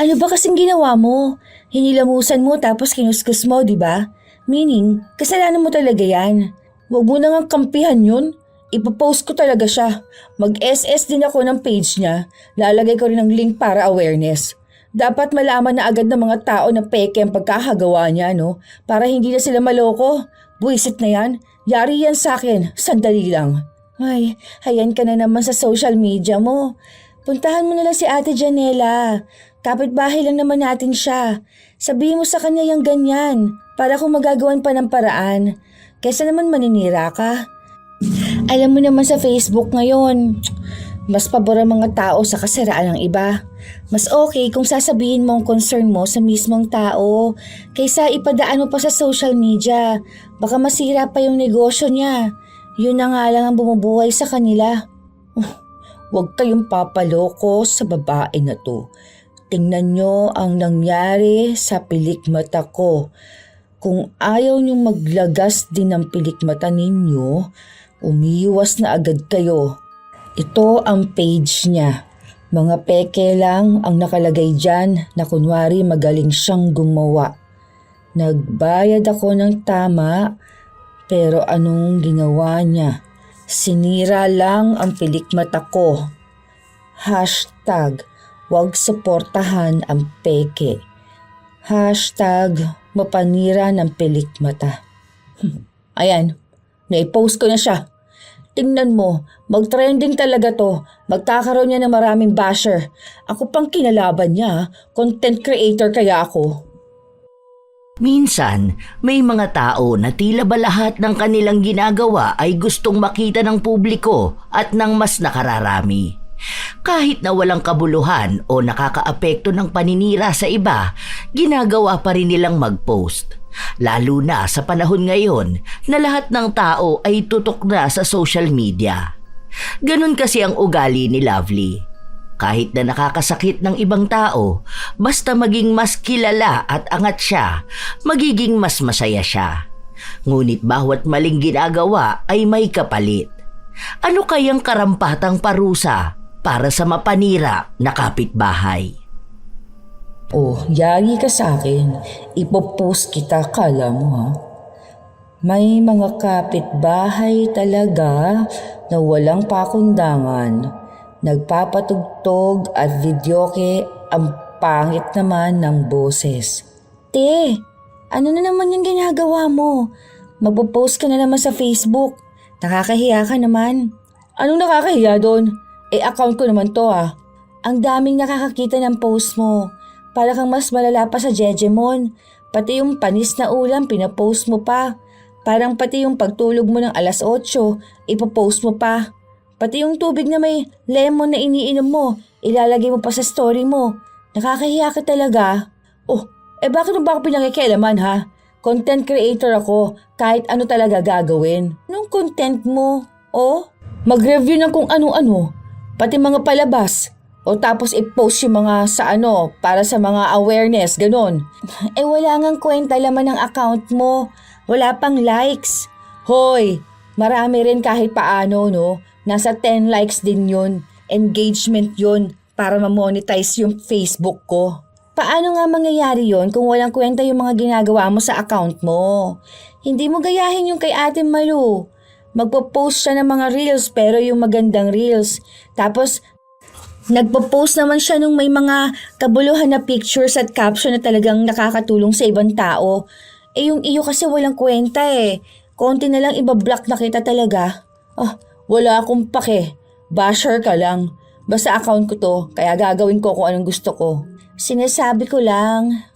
Ano ba kasing ginawa mo? Hinilamusan mo tapos kinuskus mo, di ba? Meaning, kasalanan mo talaga yan. Huwag mo nang kampihan yun. Ipopost ko talaga siya. Mag-SS din ako ng page niya. Lalagay ko rin ng link para awareness. Dapat malaman na agad ng mga tao na peke ang pagkakagawa niya, no? Para hindi na sila maloko. Buwisit na yan. Yari yan sa akin. Sandali lang. Ay, hayan ka na naman sa social media mo. Puntahan mo na lang si Ate Janela. Kapitbahay lang naman natin siya. Sabihin mo sa kanya yung ganyan para kung magagawan pa ng paraan. Kaysa naman maninira ka. Alam mo naman sa Facebook ngayon, mas pabor ang mga tao sa kasiraan ng iba. Mas okay kung sasabihin mo ang concern mo sa mismong tao kaysa ipadaan mo pa sa social media. Baka masira pa yung negosyo niya. Yun na nga lang ang bumubuhay sa kanila. Huwag kayong papaloko sa babae na to. Tingnan nyo ang nangyari sa pilikmata ko. Kung ayaw nyong maglagas din ng pilikmata ninyo, umiwas na agad kayo. Ito ang page niya. Mga peke lang ang nakalagay dyan na kunwari magaling siyang gumawa. Nagbayad ako ng tama, pero anong ginawa niya? Sinira lang ang pilikmata ko. Hashtag, wag suportahan ang peke. Hashtag, mapanira ng pilikmata. Ayan, naipost ko na siya. Tingnan mo, mag-trending talaga to. Magkakaroon niya ng maraming basher. Ako pang kinalaban niya, content creator kaya ako. Minsan, may mga tao na tila ba lahat ng kanilang ginagawa ay gustong makita ng publiko at ng mas nakararami. Kahit na walang kabuluhan o nakakaapekto ng paninira sa iba, ginagawa pa rin nilang mag-post. Lalo na sa panahon ngayon na lahat ng tao ay tutok na sa social media. Ganun kasi ang ugali ni Lovely. Kahit na nakakasakit ng ibang tao, basta maging mas kilala at angat siya, magiging mas masaya siya. Ngunit bawat maling ginagawa ay may kapalit. Ano kayang karampatang parusa para sa mapanira na kapitbahay? Oh, yari ka sa akin. Ipopost kita, kala mo ha? May mga kapitbahay talaga na walang pakundangan. Nagpapatugtog at videoke ang pangit naman ng boses. Te, ano na naman yung ginagawa mo? Magpo-post ka na naman sa Facebook. Nakakahiya ka naman. Anong nakakahiya doon? Account ko naman to ah. Ang daming nakakakita ng post mo. Para kang mas malala pa sa Jejemon. Pati yung panis na ulam pinapost mo pa. Parang pati yung pagtulog mo ng alas 8, ipopost mo pa. Pati yung tubig na may lemon na iniinom mo, ilalagay mo pa sa story mo. Nakakahiya ka talaga. Oh, bakit mo ba ako pinangikialaman ha? Content creator ako, kahit ano talaga gagawin. Anong content mo? Oh, mag-review ng kung ano-ano, pati mga palabas. O tapos i-post yung mga sa para sa mga awareness, ganun. Wala ngang kwenta laman ng account mo. Wala pang likes. Hoy, marami rin kahit paano, no? Nasa 10 likes din yun. Engagement yun para ma-monetize yung Facebook ko. Paano nga mangyayari yun kung walang kwenta yung mga ginagawa mo sa account mo? Hindi mo gayahin yung kay Ate Malu. Magpo-post siya ng mga reels pero yung magandang reels. Tapos nagpo-post naman siya nung may mga kabuluhan na pictures at caption na talagang nakakatulong sa ibang tao. Yung iyo kasi walang kwenta eh. Konti na lang ibablock na kita talaga. Wala akong pake. Basher ka lang. Basta account ko to, kaya gagawin ko kung anong gusto ko. Sinasabi ko lang.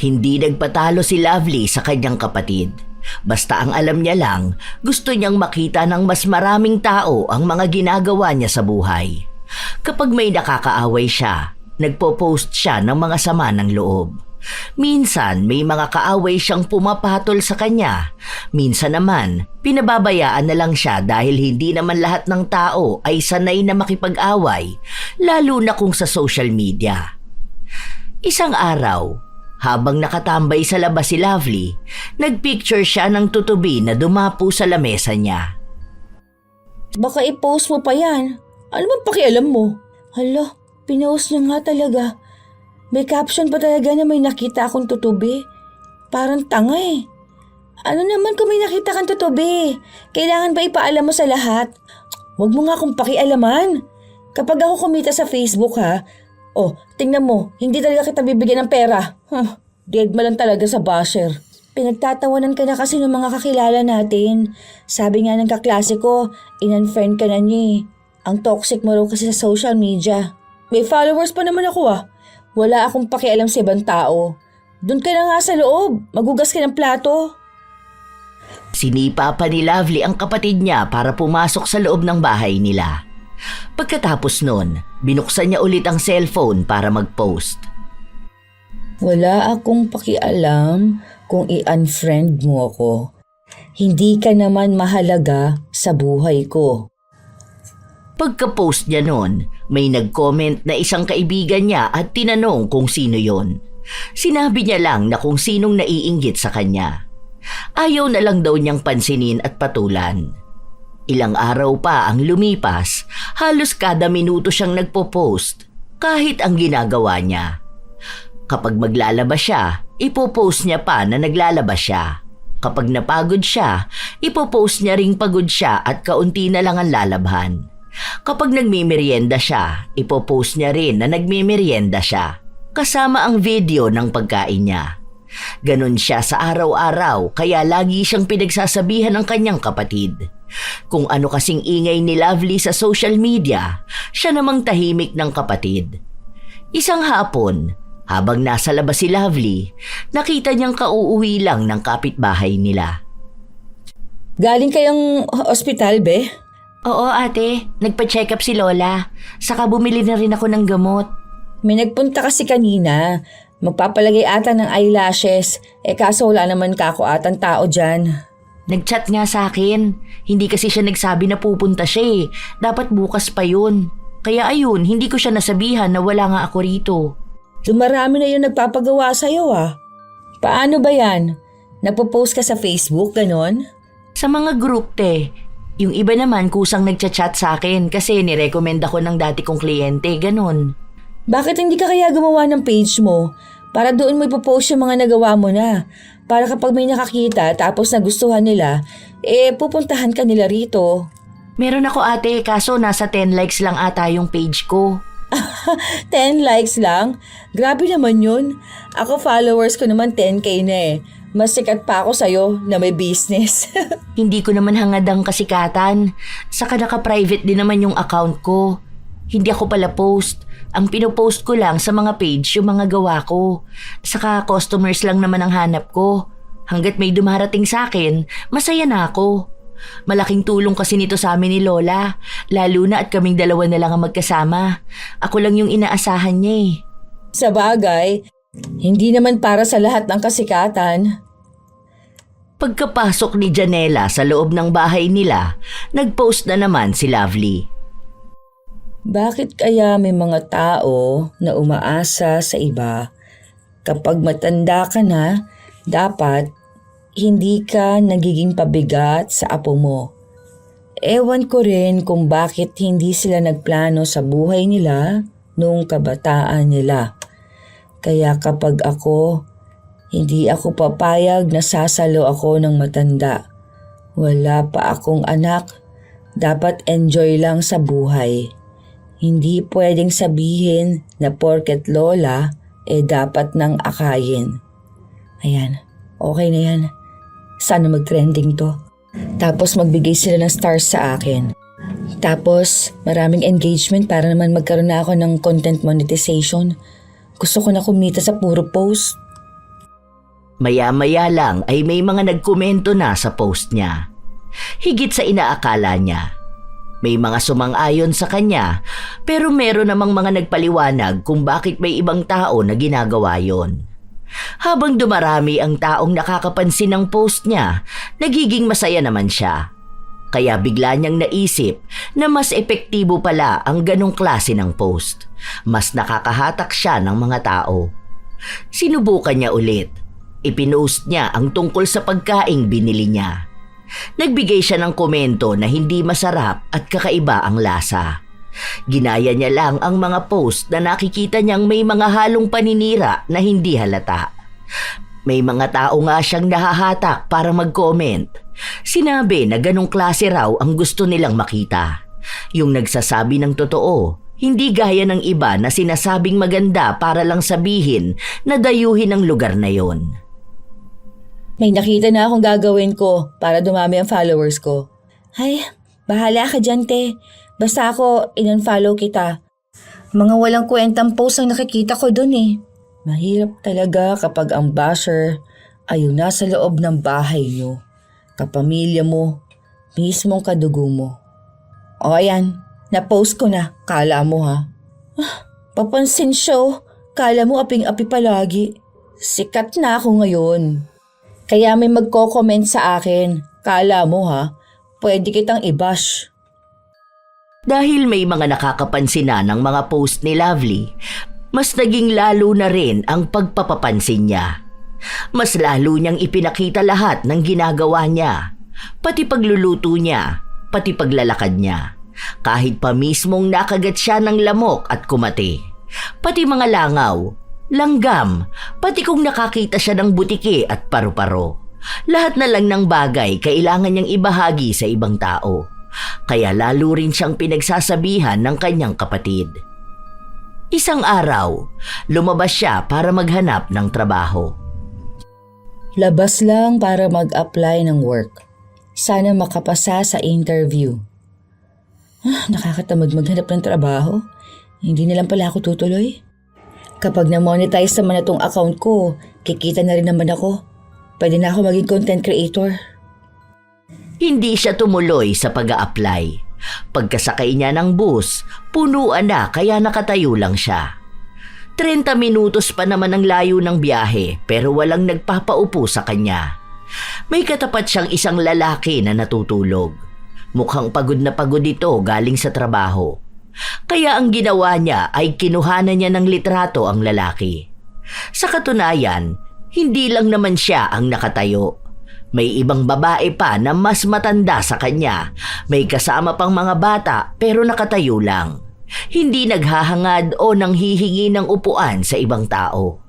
Hindi nagpatalo si Lovely sa kanyang kapatid. Basta ang alam niya lang, gusto niyang makita ng mas maraming tao ang mga ginagawa niya sa buhay. Kapag may nakakaaway siya, nagpo-post siya ng mga sama ng loob. Minsan may mga kaaway siyang pumapatol sa kanya. Minsan naman, pinababayaan na lang siya dahil hindi naman lahat ng tao ay sanay na makipag-away, lalo na kung sa social media. Isang araw, habang nakatambay sa labas si Lovely, nagpicture siya ng tutubi na dumapo sa lamesa niya. Baka i-post mo pa yan. Ano bang pakialam mo? Hala, pinost niya nga talaga. May caption pa talaga na may nakita akong tutubi. Parang tanga eh. Ano naman kung may nakita kang tutubi? Kailangan ba ipaalam mo sa lahat? Huwag mo nga akong pakialaman. Kapag ako kumita sa Facebook ha, tingnan mo, hindi talaga kita bibigyan ng pera. Dead ma lang talaga sa basher. Pinagtatawanan ka na kasi ng mga kakilala natin. Sabi nga ng kaklase ko, in-unfriend ka na niya eh. Ang toxic mo raw kasi sa social media. May followers pa naman ako ah. Wala akong pakialam sa ibang tao. Doon ka na nga sa loob. Magugas ka ng plato. Sinipa pa ni Lovely ang kapatid niya para pumasok sa loob ng bahay nila. Pagkatapos nun, binuksan niya ulit ang cellphone para mag-post. Wala akong pakialam kung i-unfriend mo ako. Hindi ka naman mahalaga sa buhay ko. Pagka-post niya nun, may nag-comment na isang kaibigan niya at tinanong kung sino yon. Sinabi niya lang na kung sinong naiinggit sa kanya. Ayaw na lang daw niyang pansinin at patulan. Ilang araw pa ang lumipas, halos kada minuto siyang nagpo-post, kahit ang ginagawa niya. Kapag maglalabas siya, ipopost niya pa na naglalabas siya. Kapag napagod siya, ipopost niya ring pagod siya at kaunti na lang ang lalabhan. Kapag nagmimerienda siya, ipopost niya rin na nagmimerienda siya, kasama ang video ng pagkain niya. Ganon siya sa araw-araw kaya lagi siyang pinagsasabihan ng kanyang kapatid. Kung ano kasing ingay ni Lovely sa social media, siya namang tahimik ng kapatid. Isang hapon, habang nasa labas si Lovely, nakita niyang kauuwi lang ng kapitbahay nila. Galing kayong ospital, be? Oo ate, nagpa-check up si Lola. Saka bumili na rin ako ng gamot. May nagpunta kasi kanina. Magpapalagay ata ng eyelashes. Kaso wala naman kako atang tao dyan. Nag-chat nga sa akin. Hindi kasi siya nagsabi na pupunta siya eh. Dapat bukas pa yun. Kaya ayun, hindi ko siya nasabihan na wala nga ako rito. Dumarami na yung nagpapagawa sa'yo ah. Paano ba yan? Nagpo-post ka sa Facebook, ganon? Sa mga group te. Yung iba naman kusang nagchat-chat sa akin kasi nirekomenda ko ng dati kong kliyente, ganon. Bakit hindi ka kaya gumawa ng page mo? Para doon mo ipopost yung mga nagawa mo na. Para kapag may nakakita tapos nagustuhan nila, pupuntahan ka nila rito. Meron ako ate, kaso nasa 10 likes lang ata yung page ko. 10 likes lang? Grabe naman yun. Ako followers ko naman 10K na eh. Mas sikat pa ako sa'yo na may business. Hindi ko naman hangad ang kasikatan. Saka naka-private din naman yung account ko. Hindi ako pala post. Ang pinopost ko lang sa mga page yung mga gawa ko. Saka customers lang naman ang hanap ko. Hanggat may dumarating sa akin, masaya na ako. Malaking tulong kasi nito sa amin ni Lola. Lalo na at kaming dalawa na lang ang magkasama. Ako lang yung inaasahan niya eh. Sa bagay, hindi naman para sa lahat ng kasikatan. Pagkapasok ni Janela sa loob ng bahay nila, nagpost na naman si Lovely. Bakit kaya may mga tao na umaasa sa iba? Kapag matanda ka na, dapat hindi ka nagiging pabigat sa apo mo. Ewan ko rin kung bakit hindi sila nagplano sa buhay nila noong kabataan nila. Kaya kapag ako, hindi ako papayag na sasalo ako ng matanda. Wala pa akong anak, dapat enjoy lang sa buhay. Hindi pwedeng sabihin na porket lola, dapat nang akayin. Ayan, okay na yan. Sana mag-trending to. Tapos magbigay sila ng stars sa akin. Tapos maraming engagement para naman magkaroon na ako ng content monetization. Gusto ko na kumita sa puro post. Maya-maya lang ay may mga nagkomento na sa post niya. Higit sa inaakala niya. May mga sumang-ayon sa kanya pero meron namang mga nagpaliwanag kung bakit may ibang tao na ginagawa yon. Habang dumarami ang taong nakakapansin ng post niya, nagiging masaya naman siya. Kaya bigla niyang naisip na mas epektibo pala ang ganong klase ng post. Mas nakakahatak siya ng mga tao. Sinubukan niya ulit. Ipinost niya ang tungkol sa pagkaing binili niya. Nagbigay siya ng komento na hindi masarap at kakaiba ang lasa. Ginaya niya lang ang mga post na nakikita niyang may mga halong paninira na hindi halata. May mga tao nga siyang nahahatak para mag-comment. Sinabi na ganong klase raw ang gusto nilang makita. Yung nagsasabi ng totoo, hindi gaya ng iba na sinasabing maganda para lang sabihin na dayuhin ang lugar na yon. May nakita na akong gagawin ko para dumami ang followers ko. Ay, bahala ka dyan, te. Basta ako, in-unfollow kita. Mga walang kwentang post ang nakikita ko dun eh. Mahirap talaga kapag ang basher ay yung nasa loob ng bahay nyo, kapamilya mo, mismong kadugo mo. O ayan, na-post ko na, kala mo ha. Papansin siya, kala mo aping-api palagi. Sikat na ako ngayon. Kaya may magko-comment sa akin, kala mo ha, pwede kitang i-bash. Dahil may mga nakakapansin na ng mga post ni Lovely, mas naging lalo na rin ang pagpapapansin niya. Mas lalo niyang ipinakita lahat ng ginagawa niya, pati pagluluto niya, pati paglalakad niya. Kahit pa mismong nakagat siya ng lamok at kumati. Pati mga langaw, langgam, pati kung nakakita siya ng butiki at paru-paro. Lahat na lang ng bagay kailangan niyang ibahagi sa ibang tao. Kaya lalo rin siyang pinagsasabihan ng kanyang kapatid. Isang araw, lumabas siya para maghanap ng trabaho. Labas lang para mag-apply ng work. Sana makapasa sa interview. Nakakatamad maghanap ng trabaho. Hindi na lang pala ako tutuloy. Kapag na-monetize naman na tong account ko, kikita na rin naman ako. Pwede na ako maging content creator. Hindi siya tumuloy sa pag-a-apply. Pagkasakay niya ng bus, punuan na kaya nakatayo lang siya. 30 minutos pa naman ang layo ng biyahe pero walang nagpapaupo sa kanya. May katapat siyang isang lalaki na natutulog. Mukhang pagod na pagod ito galing sa trabaho. Kaya ang ginawa niya ay kinuhanan niya ng litrato ang lalaki. Sa katunayan, hindi lang naman siya ang nakatayo. May ibang babae pa na mas matanda sa kanya. May kasama pang mga bata pero nakatayo lang. Hindi naghahangad o nanghihingi ng upuan sa ibang tao.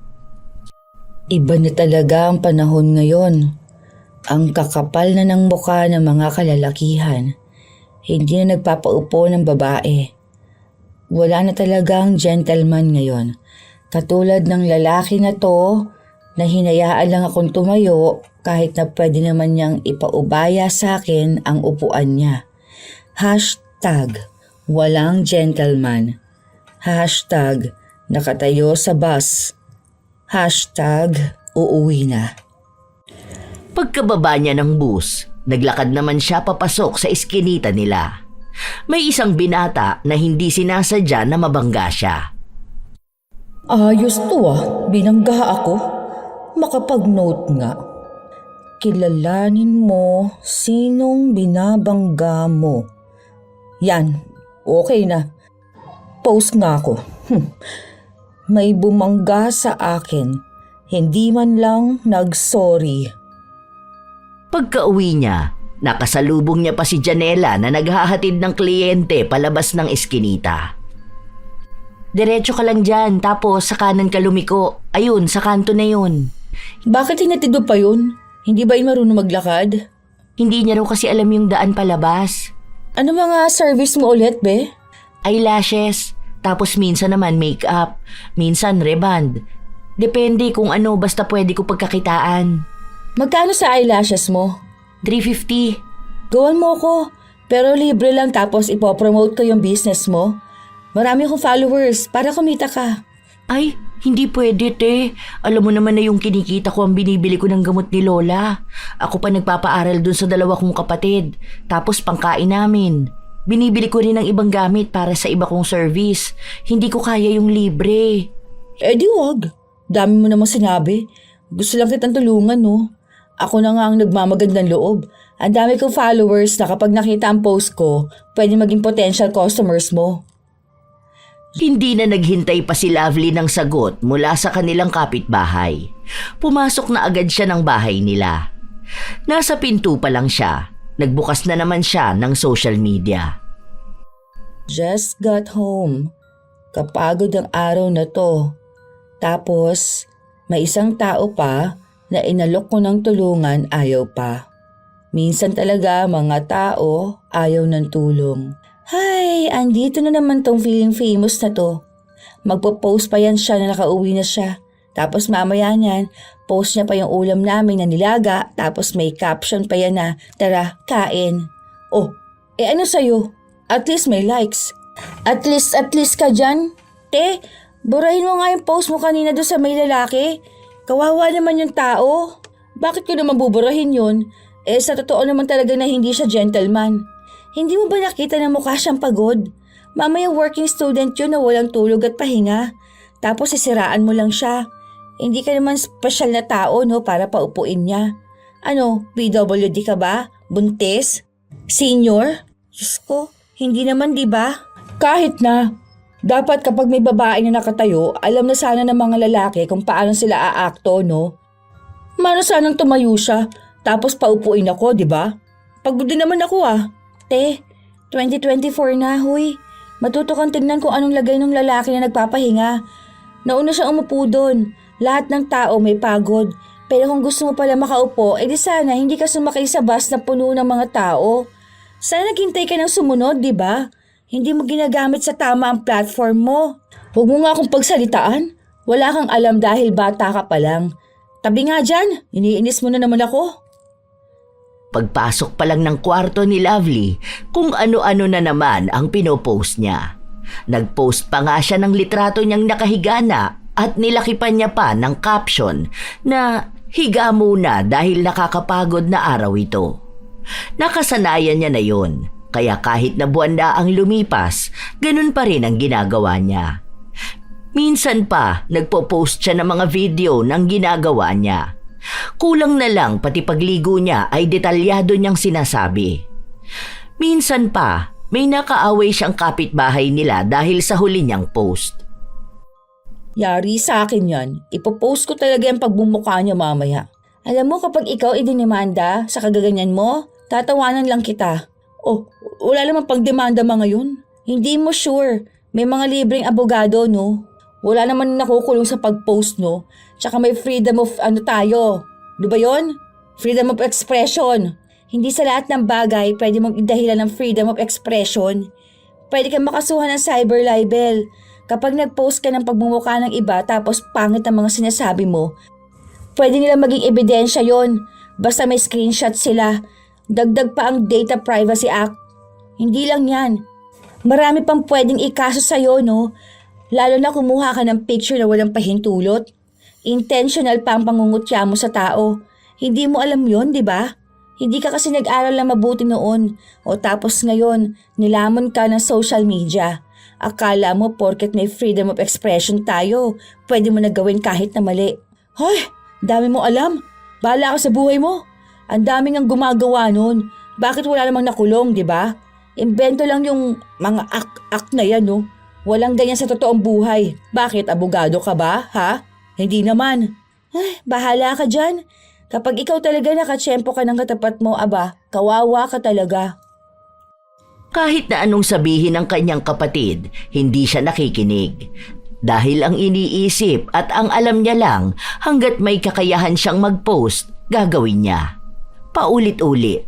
Iba na talaga ang panahon ngayon. Ang kakapal na ng mukha ng mga kalalakihan. Hindi na nagpapaupo ng babae. Wala na talagang gentleman ngayon. Katulad ng lalaki na to na hinayaan lang akong tumayo kahit na pwede naman niyang ipaubaya sa akin ang upuan niya. #walang gentleman. #nakatayo sa bus. #uuwi na. Pagkababa niya ng bus, naglakad naman siya papasok sa iskinita nila. May isang binata na hindi sinasadya na mabangga siya. Ayos to binangga ako. Makapag-note nga. Kilalanin mo sinong binabangga mo. Yan, okay na. Post nga ako. May bumangga sa akin. Hindi man lang nag-sorry. Pagka-uwi niya, nakasalubong niya pa si Janela na naghahatid ng kliyente palabas ng iskinita. Diretso ka lang dyan, tapos sa kanan ka lumiko. Ayun, sa kanto na yun. Bakit hinatid mo pa yun? Hindi ba yung marunong maglakad? Hindi niya raw kasi alam yung daan palabas. Ano mga service mo ulit, be? Eyelashes, tapos minsan naman makeup, minsan reband. Depende kung ano, basta pwede ko pagkakitaan. Magkano sa eyelashes mo? $350. Gawan mo ko, pero libre lang tapos ipopromote ko yung business mo. Marami akong followers para kumita ka. Ay, hindi pwede, te. Alam mo naman na yung kinikita ko ang binibili ko ng gamot ni Lola. Ako pa nagpapaaral dun sa 2 kong kapatid. Tapos pangkain namin. Binibili ko rin ng ibang gamit para sa iba kong service. Hindi ko kaya yung libre. Eh di wag. Dami mo namang sinabi. Gusto lang kitang tulungan, no? Ako na nga ang nagmamagandang loob. Ang dami kong followers na kapag nakita ang post ko, pwede maging potential customers mo. Hindi na naghintay pa si Lovely ng sagot mula sa kanilang kapitbahay. Pumasok na agad siya ng bahay nila. Nasa pinto pa lang siya, nagbukas na naman siya ng social media. Just got home. Kapagod ang araw na to. Tapos, may isang tao pa na inalok ko ng tulungan, ayaw pa. Minsan talaga mga tao ayaw ng tulong. Hay, andito na naman tong feeling famous na to. Magpo-post pa yan siya na nakauwi na siya. Tapos mamaya niyan, post niya pa yung ulam namin na nilaga, tapos may caption pa yan na, tara, kain. Oh, ano sa'yo? At least may likes. At least ka dyan. Te, burahin mo nga yung post mo kanina doon sa may lalaki. Kawawa naman yung tao. Bakit ko naman buburahin yun? Sa totoo naman talaga na hindi siya gentleman. Hindi mo ba nakita na mukha siyang pagod? Mamaya working student yun na walang tulog at pahinga. Tapos sisiraan mo lang siya. Hindi ka naman special na tao, no, para paupuin niya. Ano, PWD ka ba? Buntis? Senior? Diyos ko, hindi naman, di ba? Kahit na. Dapat kapag may babae na nakatayo, alam na sana ng mga lalaki kung paano sila aakto, no? Mano sanang tumayo siya, tapos paupuin ako, di ba? Pagod din naman ako Te, 2024 na, huy. Matuto kang tignan kung anong lagay ng lalaki na nagpapahinga. Nauna siyang umupo doon. Lahat ng tao may pagod. Pero kung gusto mo pala makaupo, edi sana hindi ka sumakay sa bus na puno ng mga tao. Sana naghintay ka ng sumunod, di ba? Hindi mo ginagamit sa tama ang platform mo. Huwag mo nga akong pagsalitaan. Wala kang alam dahil bata ka pa lang. Tabi nga dyan, iniinis mo na naman ako. Pagpasok pa lang ng kwarto ni Lovely, kung ano-ano na naman ang pinopost niya. Nagpost pa nga siya ng litrato niyang nakahiga na at nilakipan niya pa ng caption na higa muna dahil nakakapagod na araw ito. Nakasanayan niya na yon, kaya kahit na buwan na ang lumipas, ganun pa rin ang ginagawa niya. Minsan pa nagpo-post siya ng mga video ng ginagawa niya. Kulang na lang pati pagligo niya ay detalyado niyang sinasabi. Minsan pa may nakaaway siyang kapitbahay nila dahil sa huli niyang post. Yari sa akin yan. Ipopost ko talaga ang pagbumukha niya mamaya. Alam mo kapag ikaw idinimanda sa kagaganyan mo, tatawanan lang kita. Oh, wala namang pagdemanda mga yun. Hindi mo sure. May mga libreng abogado, no? Wala naman nakukulong sa pag-post, no? Tsaka may freedom of tayo. Di ba yun? Freedom of expression. Hindi sa lahat ng bagay pwede mong idahilan ng freedom of expression. Pwede kang makasuhan ng cyber libel. Kapag nag-post ka ng pagmumukha ng iba tapos pangit ang mga sinasabi mo, pwede nila maging ebidensya yon. Basta may screenshot sila. Dagdag pa ang Data Privacy Act. Hindi lang yan. Marami pang pwedeng ikaso sa'yo, no? Lalo na kumuha ka ng picture na walang pahintulot. Intentional pa ang pangungutya mo sa tao. Hindi mo alam yon, di ba? Hindi ka kasi nag-aral na mabuti noon. O tapos ngayon, nilamon ka ng social media. Akala mo porket may freedom of expression tayo, pwede mo na gawin kahit na mali. Hoy, dami mo alam. Bahala ka sa buhay mo. Ang daming ang gumagawa nun. Bakit wala namang nakulong, di ba? Imbento lang yung mga act na yan, no? Walang ganyan sa totoong buhay. Bakit, abogado ka ba, ha? Hindi naman. Ay, bahala ka dyan. Kapag ikaw talaga nakatsyempo ka ng katapat mo, aba, kawawa ka talaga. Kahit na anong sabihin ng kanyang kapatid, hindi siya nakikinig. Dahil ang iniisip at ang alam niya lang hanggat may kakayahan siyang mag-post, gagawin niya. Paulit-ulit.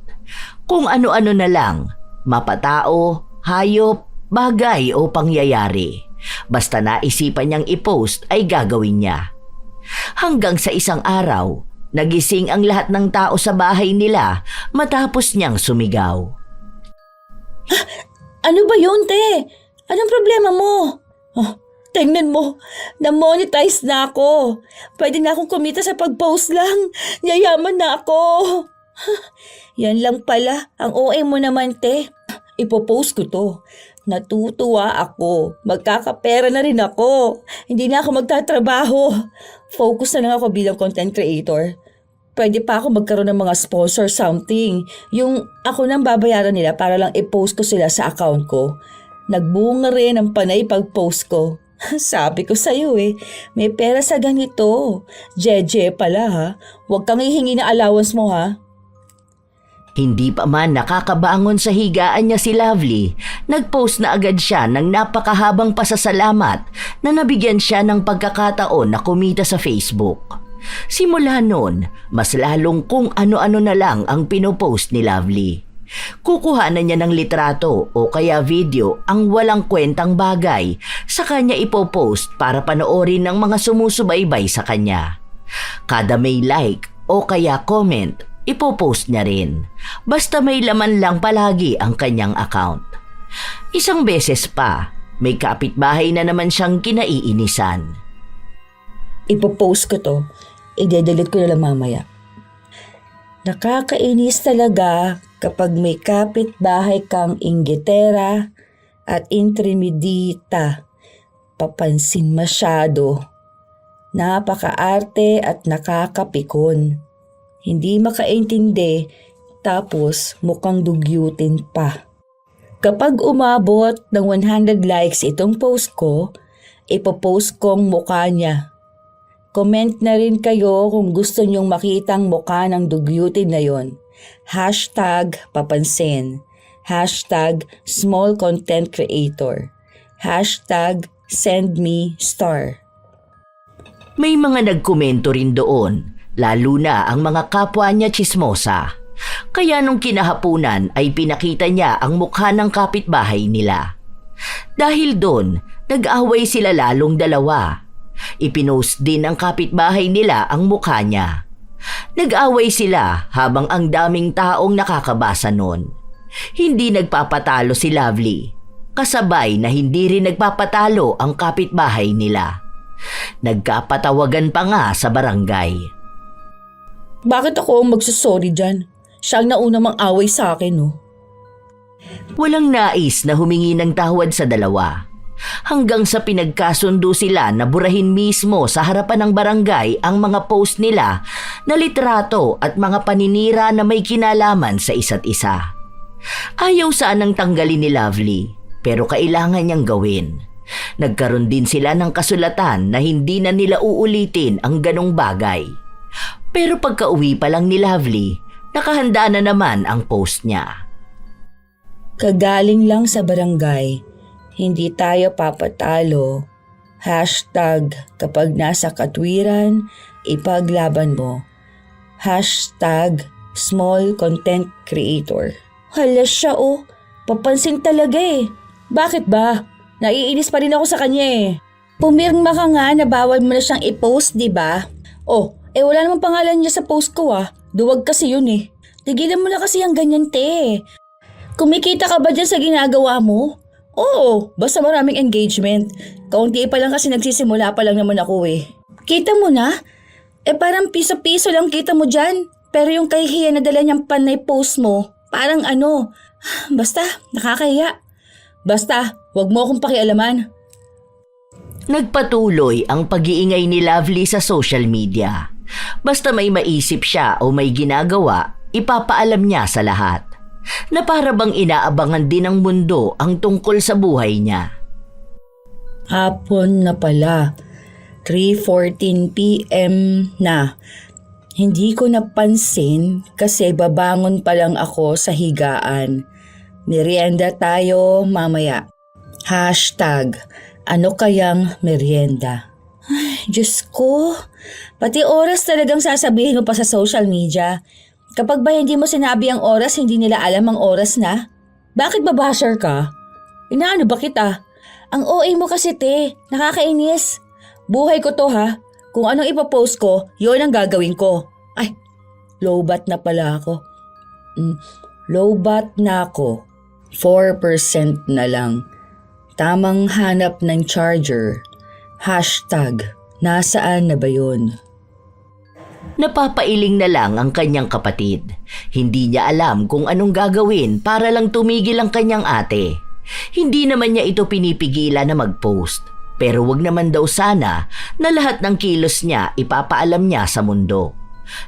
Kung ano-ano na lang, mapatao, hayop, bagay o pangyayari. Basta naisipan niyang i-post ay gagawin niya. Hanggang sa isang araw, nagising ang lahat ng tao sa bahay nila matapos niyang sumigaw. Ano ba yun, te? Anong problema mo? Tingnan mo, na-monetize na ako. Pwede na akong kumita sa pag-post lang. Yayaman na ako. Yan lang pala, ang OA mo naman, te. Ipopost ko to. Natutuwa ako. Magkakapera na rin ako. Hindi na ako magtatrabaho. Focus na lang ako bilang content creator. Pwede pa ako magkaroon ng mga sponsor something. Yung ako nang babayaran nila para lang i-post ko sila sa account ko. Nagbunga rin ang panay pag-post ko. Sabi ko sa'yo may pera sa ganito. Jeje pala ha. Huwag kang hihingi na allowance mo ha. Hindi pa man nakakabangon sa higaan niya si Lovely, nagpost na agad siya ng napakahabang pasasalamat na nabigyan siya ng pagkakataon na kumita sa Facebook. Simula noon, mas lalong kung ano-ano na lang ang pinopost ni Lovely. Kukuhanan niya ng litrato o kaya video ang walang kwentang bagay sa kanya ipopost para panoorin ng mga sumusubaybay sa kanya. Kada may like o kaya comment, ipopost niya rin. Basta may laman lang palagi ang kanyang account. Isang beses pa, may kapitbahay na naman siyang kinaiinisan. Ipopost ko to. I-delete ko na lang mamaya. Nakakainis talaga kapag may kapitbahay kang inggitera at intrimidita. Papansin masyado. Napakaarte at nakakapikon. Hindi makaintindi tapos mukhang dugyutin pa. Kapag umabot ng 100 likes itong post ko, ipopost kong mukha niya. Comment na rin kayo kung gusto nyong makitang mukha ng dugyutin na yon. #papansin. #small content creator. #sendme*. May mga nagkomento rin doon, lalo na ang mga kapwa niya tsismosa. Kaya nung kinahapunan ay pinakita niya ang mukha ng kapitbahay nila. Dahil doon, nag-away sila lalong dalawa. Ipinost din ng kapitbahay nila ang mukha niya. Nag-away sila habang ang daming taong nakakabasa noon. Hindi nagpapatalo si Lovely, kasabay na hindi rin nagpapatalo ang kapitbahay nila. Nagkapatawagan pa nga sa barangay. Bakit ako ang magsasorry dyan? Siya ang nauna mang away sa akin, no? Walang nais na humingi ng tawad sa dalawa. Hanggang sa pinagkasundo sila na burahin mismo sa harapan ng barangay ang mga post nila na litrato at mga paninira na may kinalaman sa isa't isa. Ayaw sanang tanggalin ni Lovely, pero kailangan niyang gawin. Nagkaroon din sila ng kasulatan na hindi na nila uulitin ang ganong bagay. Pero pagka-uwi pa lang ni Lovely, nakahanda na naman ang post niya. Kagaling lang sa barangay, hindi tayo papatalo. #kapag nasa katwiran, ipaglaban mo. #small content creator. Hala siya oh, papansin talaga eh. Bakit ba? Naiinis pa rin ako sa kanya eh. Pumirma ka nga na bawal mo na siyang i-post, di ba? Oh, wala namang pangalan niya sa post ko ah. Duwag kasi yun eh. Tigilan mo na kasi ang ganyan te. Kumikita ka ba dyan sa ginagawa mo? Oo, basta maraming engagement. Kaunti pa lang kasi nagsisimula pa lang naman ako eh. Kita mo na? Parang piso-piso lang kita mo dyan. Pero yung kahihiyan na dala niyang panay post mo, parang ano, basta nakakahiya. Basta, wag mo akong pakialaman. Nagpatuloy ang pag-iingay ni Lovely sa social media. Basta may maisip siya o may ginagawa, ipapaalam niya sa lahat. Na para bang inaabangan din ng mundo ang tungkol sa buhay niya. Hapon na pala. 3:14 p.m. na. Hindi ko napansin kasi babangon pa lang ako sa higaan. Merienda tayo mamaya. #ano kayang merienda? Ay, Diyos ko. Pati oras talagang sasabihin mo pa sa social media. Kapag ba hindi mo sinabi ang oras, hindi nila alam ang oras na? Bakit ba basher ka? Inaano ba kita? Ang OA mo kasi te, nakakainis. Buhay ko to ha. Kung anong ipapost ko, yun ang gagawin ko. Ay, lowbat na pala ako. Lowbat na ako. 4% na lang. Tamang hanap ng charger. #nasaan na ba yun? Napapailing na lang ang kanyang kapatid. Hindi niya alam kung anong gagawin para lang tumigil ang kanyang ate. Hindi naman niya ito pinipigilan na mag-post. Pero wag naman daw sana na lahat ng kilos niya ipapaalam niya sa mundo.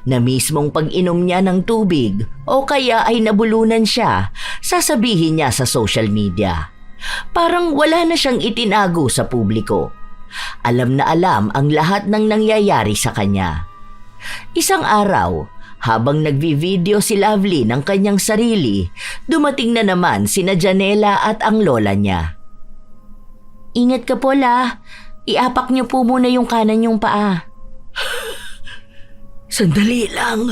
Na mismong pag-inom niya ng tubig o kaya ay nabulunan siya, sasabihin niya sa social media. Parang wala na siyang itinago sa publiko. Alam na alam ang lahat ng nangyayari sa kanya. Isang araw, Habang nagvi-video si Lovely ng kanyang sarili, dumating na naman sina Janela at ang lola niya. Ingat ka po, La. Iapak niyo po muna yung kanan yung paa. Sandali lang.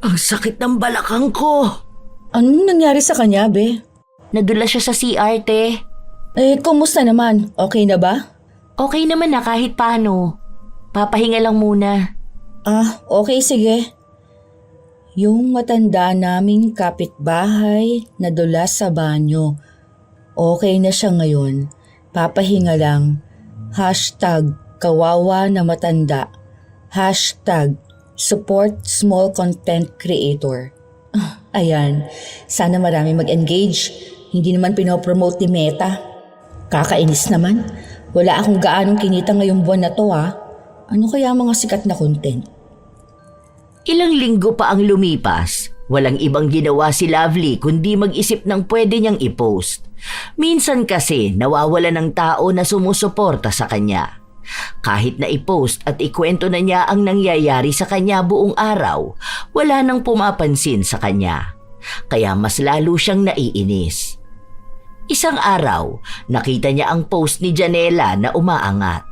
Ang sakit ng balakang ko. Anong nangyari sa kanya, be? Nadula siya sa CR, te. Kumusta naman? Okay na ba? Okay naman na kahit paano. Papahinga lang muna. Okay, sige. Yung matanda naming kapitbahay nadula sa banyo. Okay na siya ngayon. Papahinga lang. #kawawa na matanda. #support small content creator. Ayan, sana marami mag-engage. Hindi naman pinopromote ni Meta. Kakainis naman. Wala akong gaanong kinita ngayong buwan na to Ano kaya mga sikat na content? Ilang linggo pa ang lumipas. Walang ibang ginawa si Lovely kundi mag-isip ng pwede niyang i-post. Minsan kasi nawawala ng tao na sumusuporta sa kanya. Kahit na i-post at ikwento na niya ang nangyayari sa kanya buong araw, wala nang pumapansin sa kanya. Kaya mas lalo siyang naiinis. Isang araw, nakita niya ang post ni Janela na umaangat.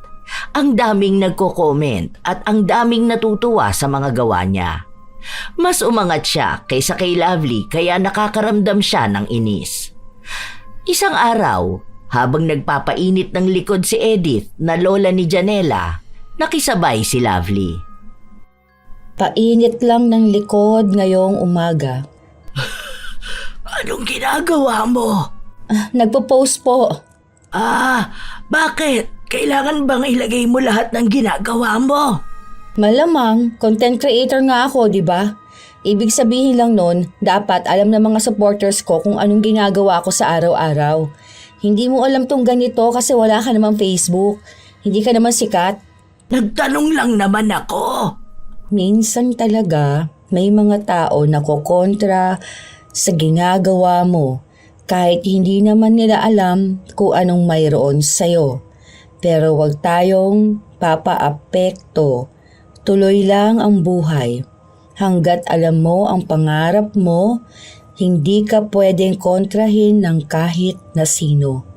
Ang daming nagko-comment at ang daming natutuwa sa mga gawa niya. Mas umangat siya kaysa kay Lovely kaya nakakaramdam siya ng inis. Isang araw, habang nagpapainit ng likod si Edith na lola ni Janela, nakisabay si Lovely. Painit lang ng likod ngayong umaga. Anong ginagawa mo? Nagpo-post po. Bakit? Kailangan bang ilagay mo lahat ng ginagawa mo? Malamang, content creator nga ako, di ba? Ibig sabihin lang nun, dapat alam ng mga supporters ko kung anong ginagawa ko sa araw-araw. Hindi mo alam tong ganito kasi wala ka namang Facebook. Hindi ka naman sikat. Nagtanong lang naman ako. Minsan talaga, may mga tao na kokontra sa ginagawa mo kahit hindi naman nila alam kung anong mayroon sa'yo. Pero wag tayong papaapekto. Tuloy lang ang buhay. Hanggat alam mo ang pangarap mo, hindi ka pwedeng kontrahin ng kahit na sino.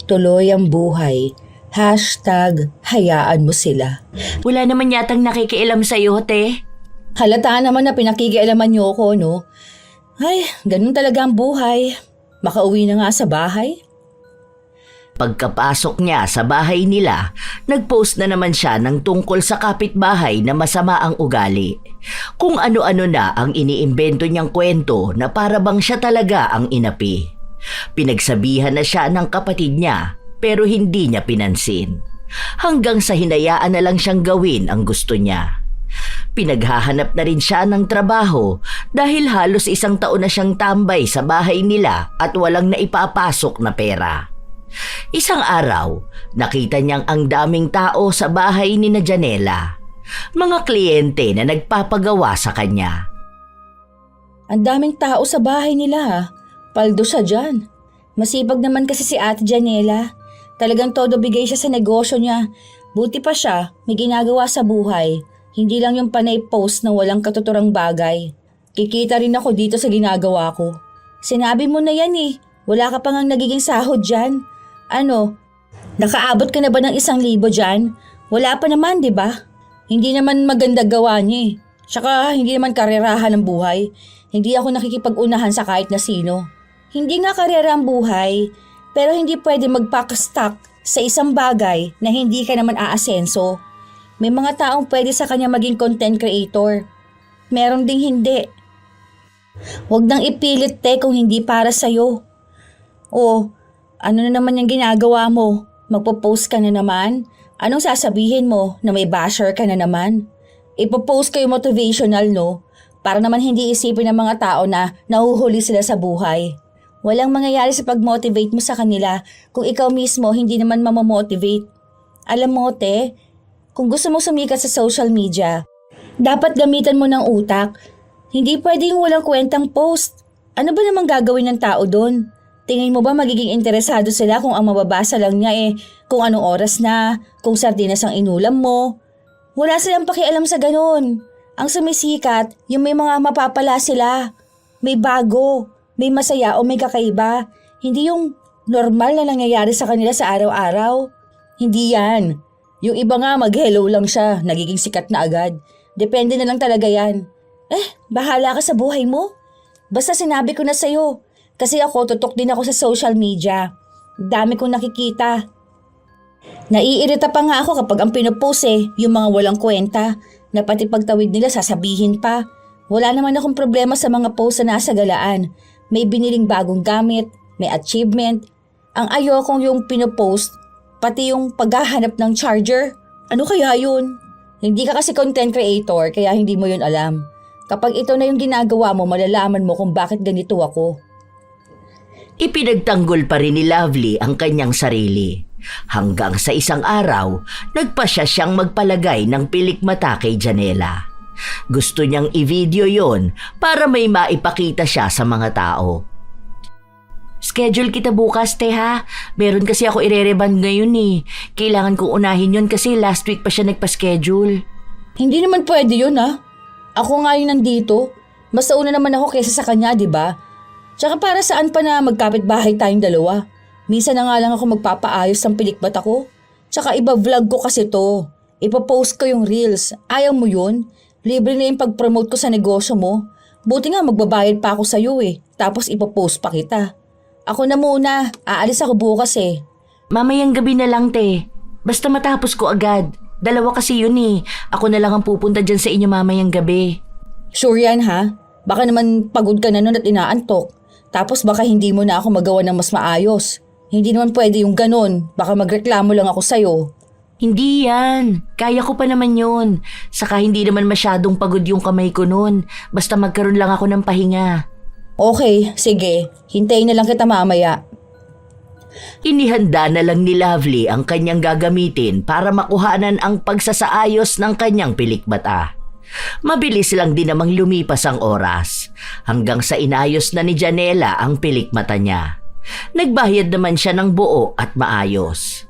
#tuloy ang buhay. #hayaan mo sila. Wala naman yatang nakikialam sa'yo, te. Halata naman na pinakikialaman niyo ako, no? Ay, ganun talaga ang buhay. Makauwi na nga sa bahay. Pagkapasok niya sa bahay nila, nagpost na naman siya ng tungkol sa kapitbahay na masama ang ugali. Kung ano-ano na ang iniimbento niyang kwento na para bang siya talaga ang inapi. Pinagsabihan na siya ng kapatid niya pero hindi niya pinansin. Hanggang sa hinayaan na lang siyang gawin ang gusto niya. Pinaghahanap na rin siya ng trabaho dahil halos 1 taon na siyang tambay sa bahay nila at walang naipapasok na pera. Isang araw, nakita niyang ang daming tao sa bahay ni na Janela. Mga kliyente na nagpapagawa sa kanya. Ang daming tao sa bahay nila Paldo siya dyan. Masipag naman kasi si Ate Janela. Talagang todo bigay siya sa negosyo niya. Buti pa siya, may ginagawa sa buhay. Hindi lang yung panay post na walang katuturang bagay. Kikita rin ako dito sa ginagawa ko. Sinabi mo na yan Wala ka pa ngang nagiging sahod dyan. Ano? Nakaabot ka na ba ng 1,000 dyan? Wala pa naman, di ba? Hindi naman maganda gawa niya Tsaka hindi naman karerahan ng buhay. Hindi ako nakikipag-unahan sa kahit na sino. Hindi nga karera ang buhay, pero hindi pwede magpakastuck sa isang bagay na hindi ka naman aasenso. May mga taong pwede sa kanya maging content creator. Meron ding hindi. Huwag nang ipilit kung hindi para sa'yo. O, ano na naman yung ginagawa mo? Magpo-post ka na naman? Anong sasabihin mo na may basher ka na naman? Ipo-post kayo motivational, no? Para naman hindi isipin ng mga tao na nahuhuli sila sa buhay. Walang mangyayari sa pag-motivate mo sa kanila kung ikaw mismo hindi naman mamamotivate. Alam mo, kung gusto mo sumikat sa social media, dapat gamitan mo ng utak. Hindi pwedeng walang kwentang post. Ano ba namang gagawin ng tao doon? Tingin mo ba magiging interesado sila kung ang mababasa lang niya kung anong oras na, kung sardinas ang inulam mo? Wala silang pakialam sa ganun. Ang sumisikat, yung may mga mapapala sila. May bago, may masaya o may kakaiba. Hindi yung normal na nangyayari sa kanila sa araw-araw. Hindi yan. Yung iba nga mag-hello lang siya, nagiging sikat na agad. Depende na lang talaga yan. Bahala ka sa buhay mo. Basta sinabi ko na sa'yo. Kasi ako, tutok din ako sa social media. Dami kong nakikita. Naiirita pa nga ako kapag ang pinopost yung mga walang kwenta, na pati pagtawid nila sasabihin pa. Wala naman akong problema sa mga post na nasa galaan. May biniling bagong gamit, may achievement. Ang ayokong yung pinopost, pati yung paghahanap ng charger. Ano kaya yun? Hindi ka kasi content creator kaya hindi mo yun alam. Kapag ito na yung ginagawa mo, malalaman mo kung bakit ganito ako. Ipinagtanggol pa rin ni Lovely ang kanyang sarili. Hanggang sa isang araw, nagpasya siyang magpalagay ng pilikmata kay Janela. Gusto niyang i-video yon para may maipakita siya sa mga tao. Schedule kita bukas, te ha. Meron kasi ako ire-reband ngayon eh. Kailangan kong unahin yon kasi last week pa siya nagpa-schedule. Hindi naman pwede yun ha. Ako nga yun nandito. Mas nauna naman ako kaysa sa kanya, di ba? Tsaka para saan pa na magkapit-bahay tayong dalawa? Minsan na nga lang ako magpapaayos ng pilikbat ako. Tsaka iba-vlog ko kasi to. Ipapost ko yung reels. Ayaw mo yun? Libre na yung pag-promote ko sa negosyo mo. Buti nga magbabayad pa ako sa'yo Tapos ipapost pa kita. Ako na muna. Aalis ako bukas Mamayang gabi na lang, te. Basta matapos ko agad. 2 kasi yun Ako na lang ang pupunta dyan sa inyo mamayang gabi. Sure yan ha? Baka naman pagod ka na nun at inaantok. Tapos baka hindi mo na ako magawa ng mas maayos. Hindi naman pwede yung ganun. Baka magreklamo lang ako sa'yo. Hindi yan. Kaya ko pa naman yun. Saka hindi naman masyadong pagod yung kamay ko nun. Basta magkaroon lang ako ng pahinga. Okay, sige. Hintayin na lang kita mamaya. Inihanda na lang ni Lovely ang kanyang gagamitin para makuhanan ang pagsasaayos ng kanyang pilikmata. Mabilis lang din namang lumipas ang oras hanggang sa inayos na ni Janela ang pilikmata niya. Nagbayad naman siya ng buo at maayos.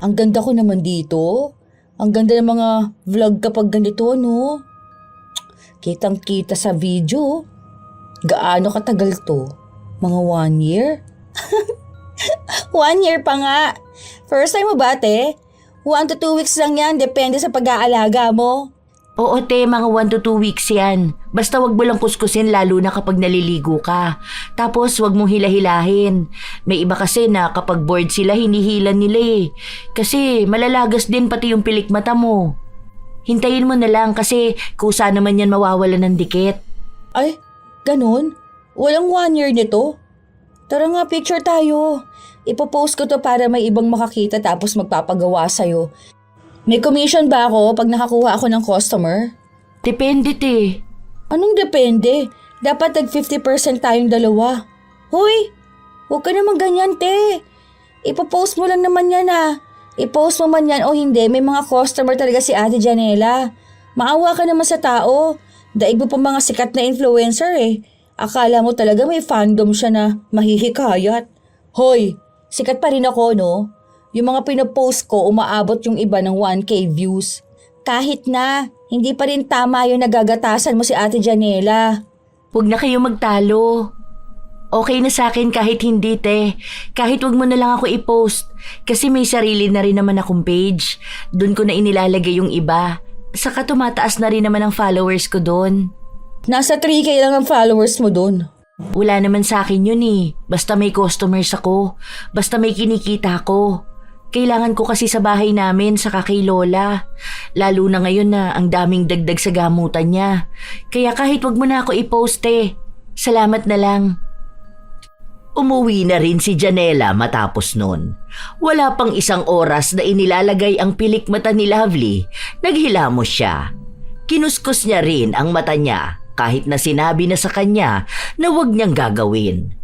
Ang ganda ko naman dito. Ang ganda ng mga vlog kapag ganito, no? Kitang-kita sa video. Gaano katagal to? Mga 1 year? 1 year pa nga. First time mo ba, te? 1 to 2 weeks lang yan. Depende sa pag-aalaga mo. Oo, te, mga 1 to 2 weeks yan. Basta wag mo lang kuskusin lalo na kapag naliligo ka. Tapos wag mong hilahilahin. May iba kasi na kapag bored sila, hinihilan nila Kasi malalagas din pati yung pilikmata mo. Hintayin mo na lang kasi kusa naman yan mawawala ng dikit. Ay, ganun? Walang 1 year nito? Tara nga, picture tayo. Ipopost ko to para may ibang makakita tapos magpapagawa sa'yo. May commission ba ako pag nakakuha ako ng customer? Depende, te. Anong depende? Dapat tag 50% tayong dalawa. Hoy, huwag ka naman ganyan, te. Ipopost mo lang naman yan I-post mo man yan o hindi, may mga customer talaga si Ate Janela. Maawa ka naman sa tao. Daig mo pa mga sikat na influencer Akala mo talaga may fandom siya na mahihikayat. Hoy, sikat pa rin ako, no? Yung mga pinopost ko, umaabot yung iba ng 1K views. Kahit na, hindi pa rin tama yung nagagatasan mo si Ate Janela. Huwag na kayo magtalo. Okay na sa akin kahit hindi, te. Kahit wag mo na lang ako i-post. Kasi may sarili na rin naman akong page. Doon ko na inilalagay yung iba. Saka tumataas na rin naman ang followers ko doon. Nasa 3K lang ang followers mo doon. Wala naman sa akin yun Basta may customers ako. Basta may kinikita ako. Kailangan ko kasi sa bahay namin saka kay Lola. Lalo na ngayon na ang daming dagdag sa gamutan niya. Kaya kahit wag mo na ako i-post Salamat na lang. Umuwi na rin si Janela matapos nun. Wala pang 1 oras na inilalagay ang pilikmata ni Lovely, naghilamos siya. Kinuskus niya rin ang mata niya kahit na sinabi na sa kanya na wag niyang gagawin.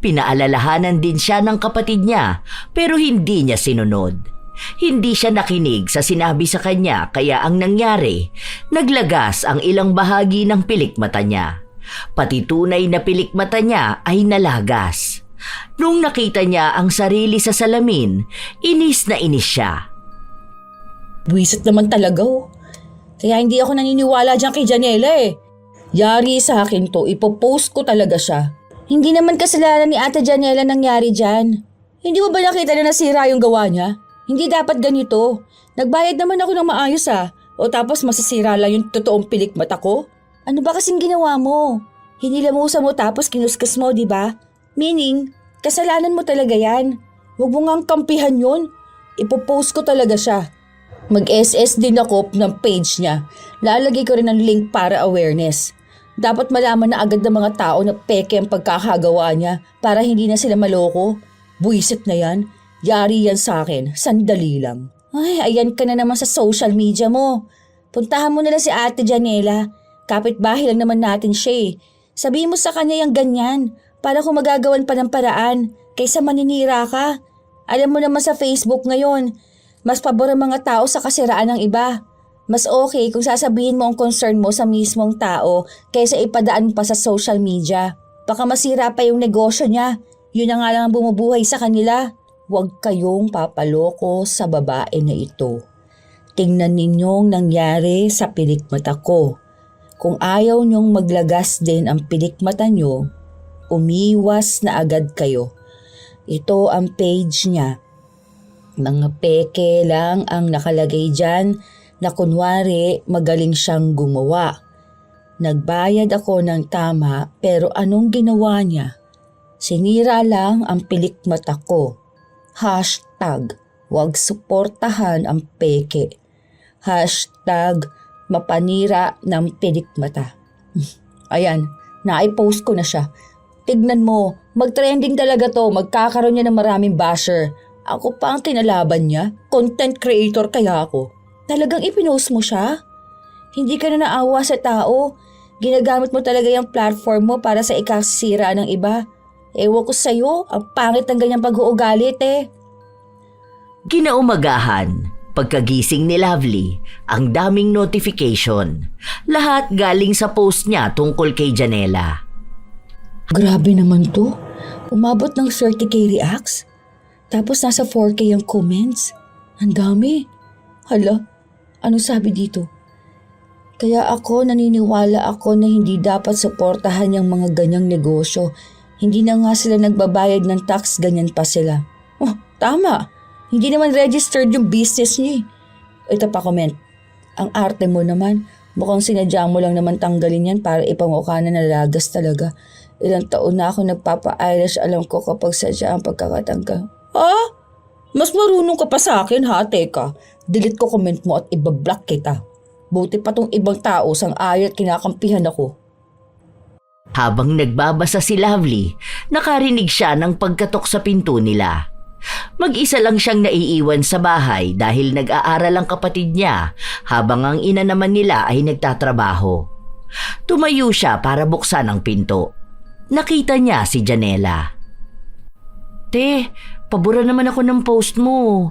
Pinaalalahanan din siya ng kapatid niya pero hindi niya sinunod. Hindi siya nakinig sa sinabi sa kanya kaya ang nangyari, naglagas ang ilang bahagi ng pilikmata niya. Pati tunay na pilikmata niya ay nalagas. Nung nakita niya ang sarili sa salamin, inis na inis siya. Buwisit naman talaga Kaya hindi ako naniniwala dyan kay Janela eh. Yari sa akin to, ipopost ko talaga siya. Hindi naman kasalanan ni Ate Janela nangyari dyan. Hindi mo ba nakita na nasira yung gawa niya? Hindi dapat ganito. Nagbayad naman ako ng maayos O tapos masisira lang yung totoong pilik mata ko? Ano ba kasing ginawa mo? Hinilamusa mo tapos kinuskas mo, di ba? Meaning, kasalanan mo talaga yan. Huwag mo ngang kampihan yun. Ipopost ko talaga siya. Mag-SS din ako ng page niya. Lalagay ko rin ng link para awareness. Dapat malaman na agad ng mga tao na peke ang pagkakagawa niya para hindi na sila maloko. Buisit na yan. Yari yan sa akin. Sandali lang. Ay, ayan ka na naman sa social media mo. Puntahan mo na lang si Ate Janela. Kapitbahay lang naman natin siya eh. Sabihin mo sa kanya yung ganyan para kung magagawan pa ng paraan kaysa maninira ka. Alam mo naman sa Facebook ngayon, mas pabor ang mga tao sa kasiraan ng iba. Mas okay kung sasabihin mo ang concern mo sa mismong tao kaysa ipadaan pa sa social media. Baka masira pa yung negosyo niya. Yun na nga lang ang bumubuhay sa kanila. Huwag kayong papaloko sa babae na ito. Tingnan ninyong nangyari sa pilikmata ko. Kung ayaw niyong maglagas din ang pilikmata niyo, umiwas na agad kayo. Ito ang page niya. Mga peke lang ang nakalagay dyan na kunwari magaling siyang gumawa. Nagbayad ako ng tama pero anong ginawa niya? Sinira lang ang pilikmata ko. #wag suportahan ang peke. #mapanira ng pilikmata. Ayan, na-post ko na siya. Tignan mo, mag-trending talaga to, magkakaroon niya ng maraming basher. Ako pa ang kinalaban niya, content creator kaya ako. Talagang ipinost mo siya? Hindi ka na naawa sa tao. Ginagamit mo talaga yung platform mo para sa ikasira ng iba. Ewan ko sa'yo, ang pangit ng ganyang pag-uugalit eh. Kinaumagahan, pagkagising ni Lovely, ang daming notification. Lahat galing sa post niya tungkol kay Janela. Grabe naman to. Umabot ng 30k reacts. Tapos nasa 4k yung comments. Ang dami. Hala, ano sabi dito? Kaya ako naniniwala ako na hindi dapat suportahan yung mga ganyang negosyo. Hindi na nga sila nagbabayad ng tax, ganyan pa sila. Oh, tama. Hindi naman registered yung business niya. Ito pa comment. Ang arte mo naman. Mukhang sinadya mo lang naman tanggalin yan para ipamukha na nalagas talaga. Ilang taon na ako nagpapa-eyelash, alam ko kapag sadya ang pagkakatanggal. Ah? Mas marunong ka pa sa akin ha, teka. Delete ko comment mo at ibablock kita. Buti pa tong ibang tao sang-ayat kinakampihan ako. Habang nagbabasa si Lovely, nakarinig siya ng pagkatok sa pinto nila. Mag-isa lang siyang naiiwan sa bahay dahil nag-aaral ang kapatid niya habang ang ina naman nila ay nagtatrabaho. Tumayo siya para buksan ang pinto. Nakita niya si Janela. Te, pabura naman ako ng post mo.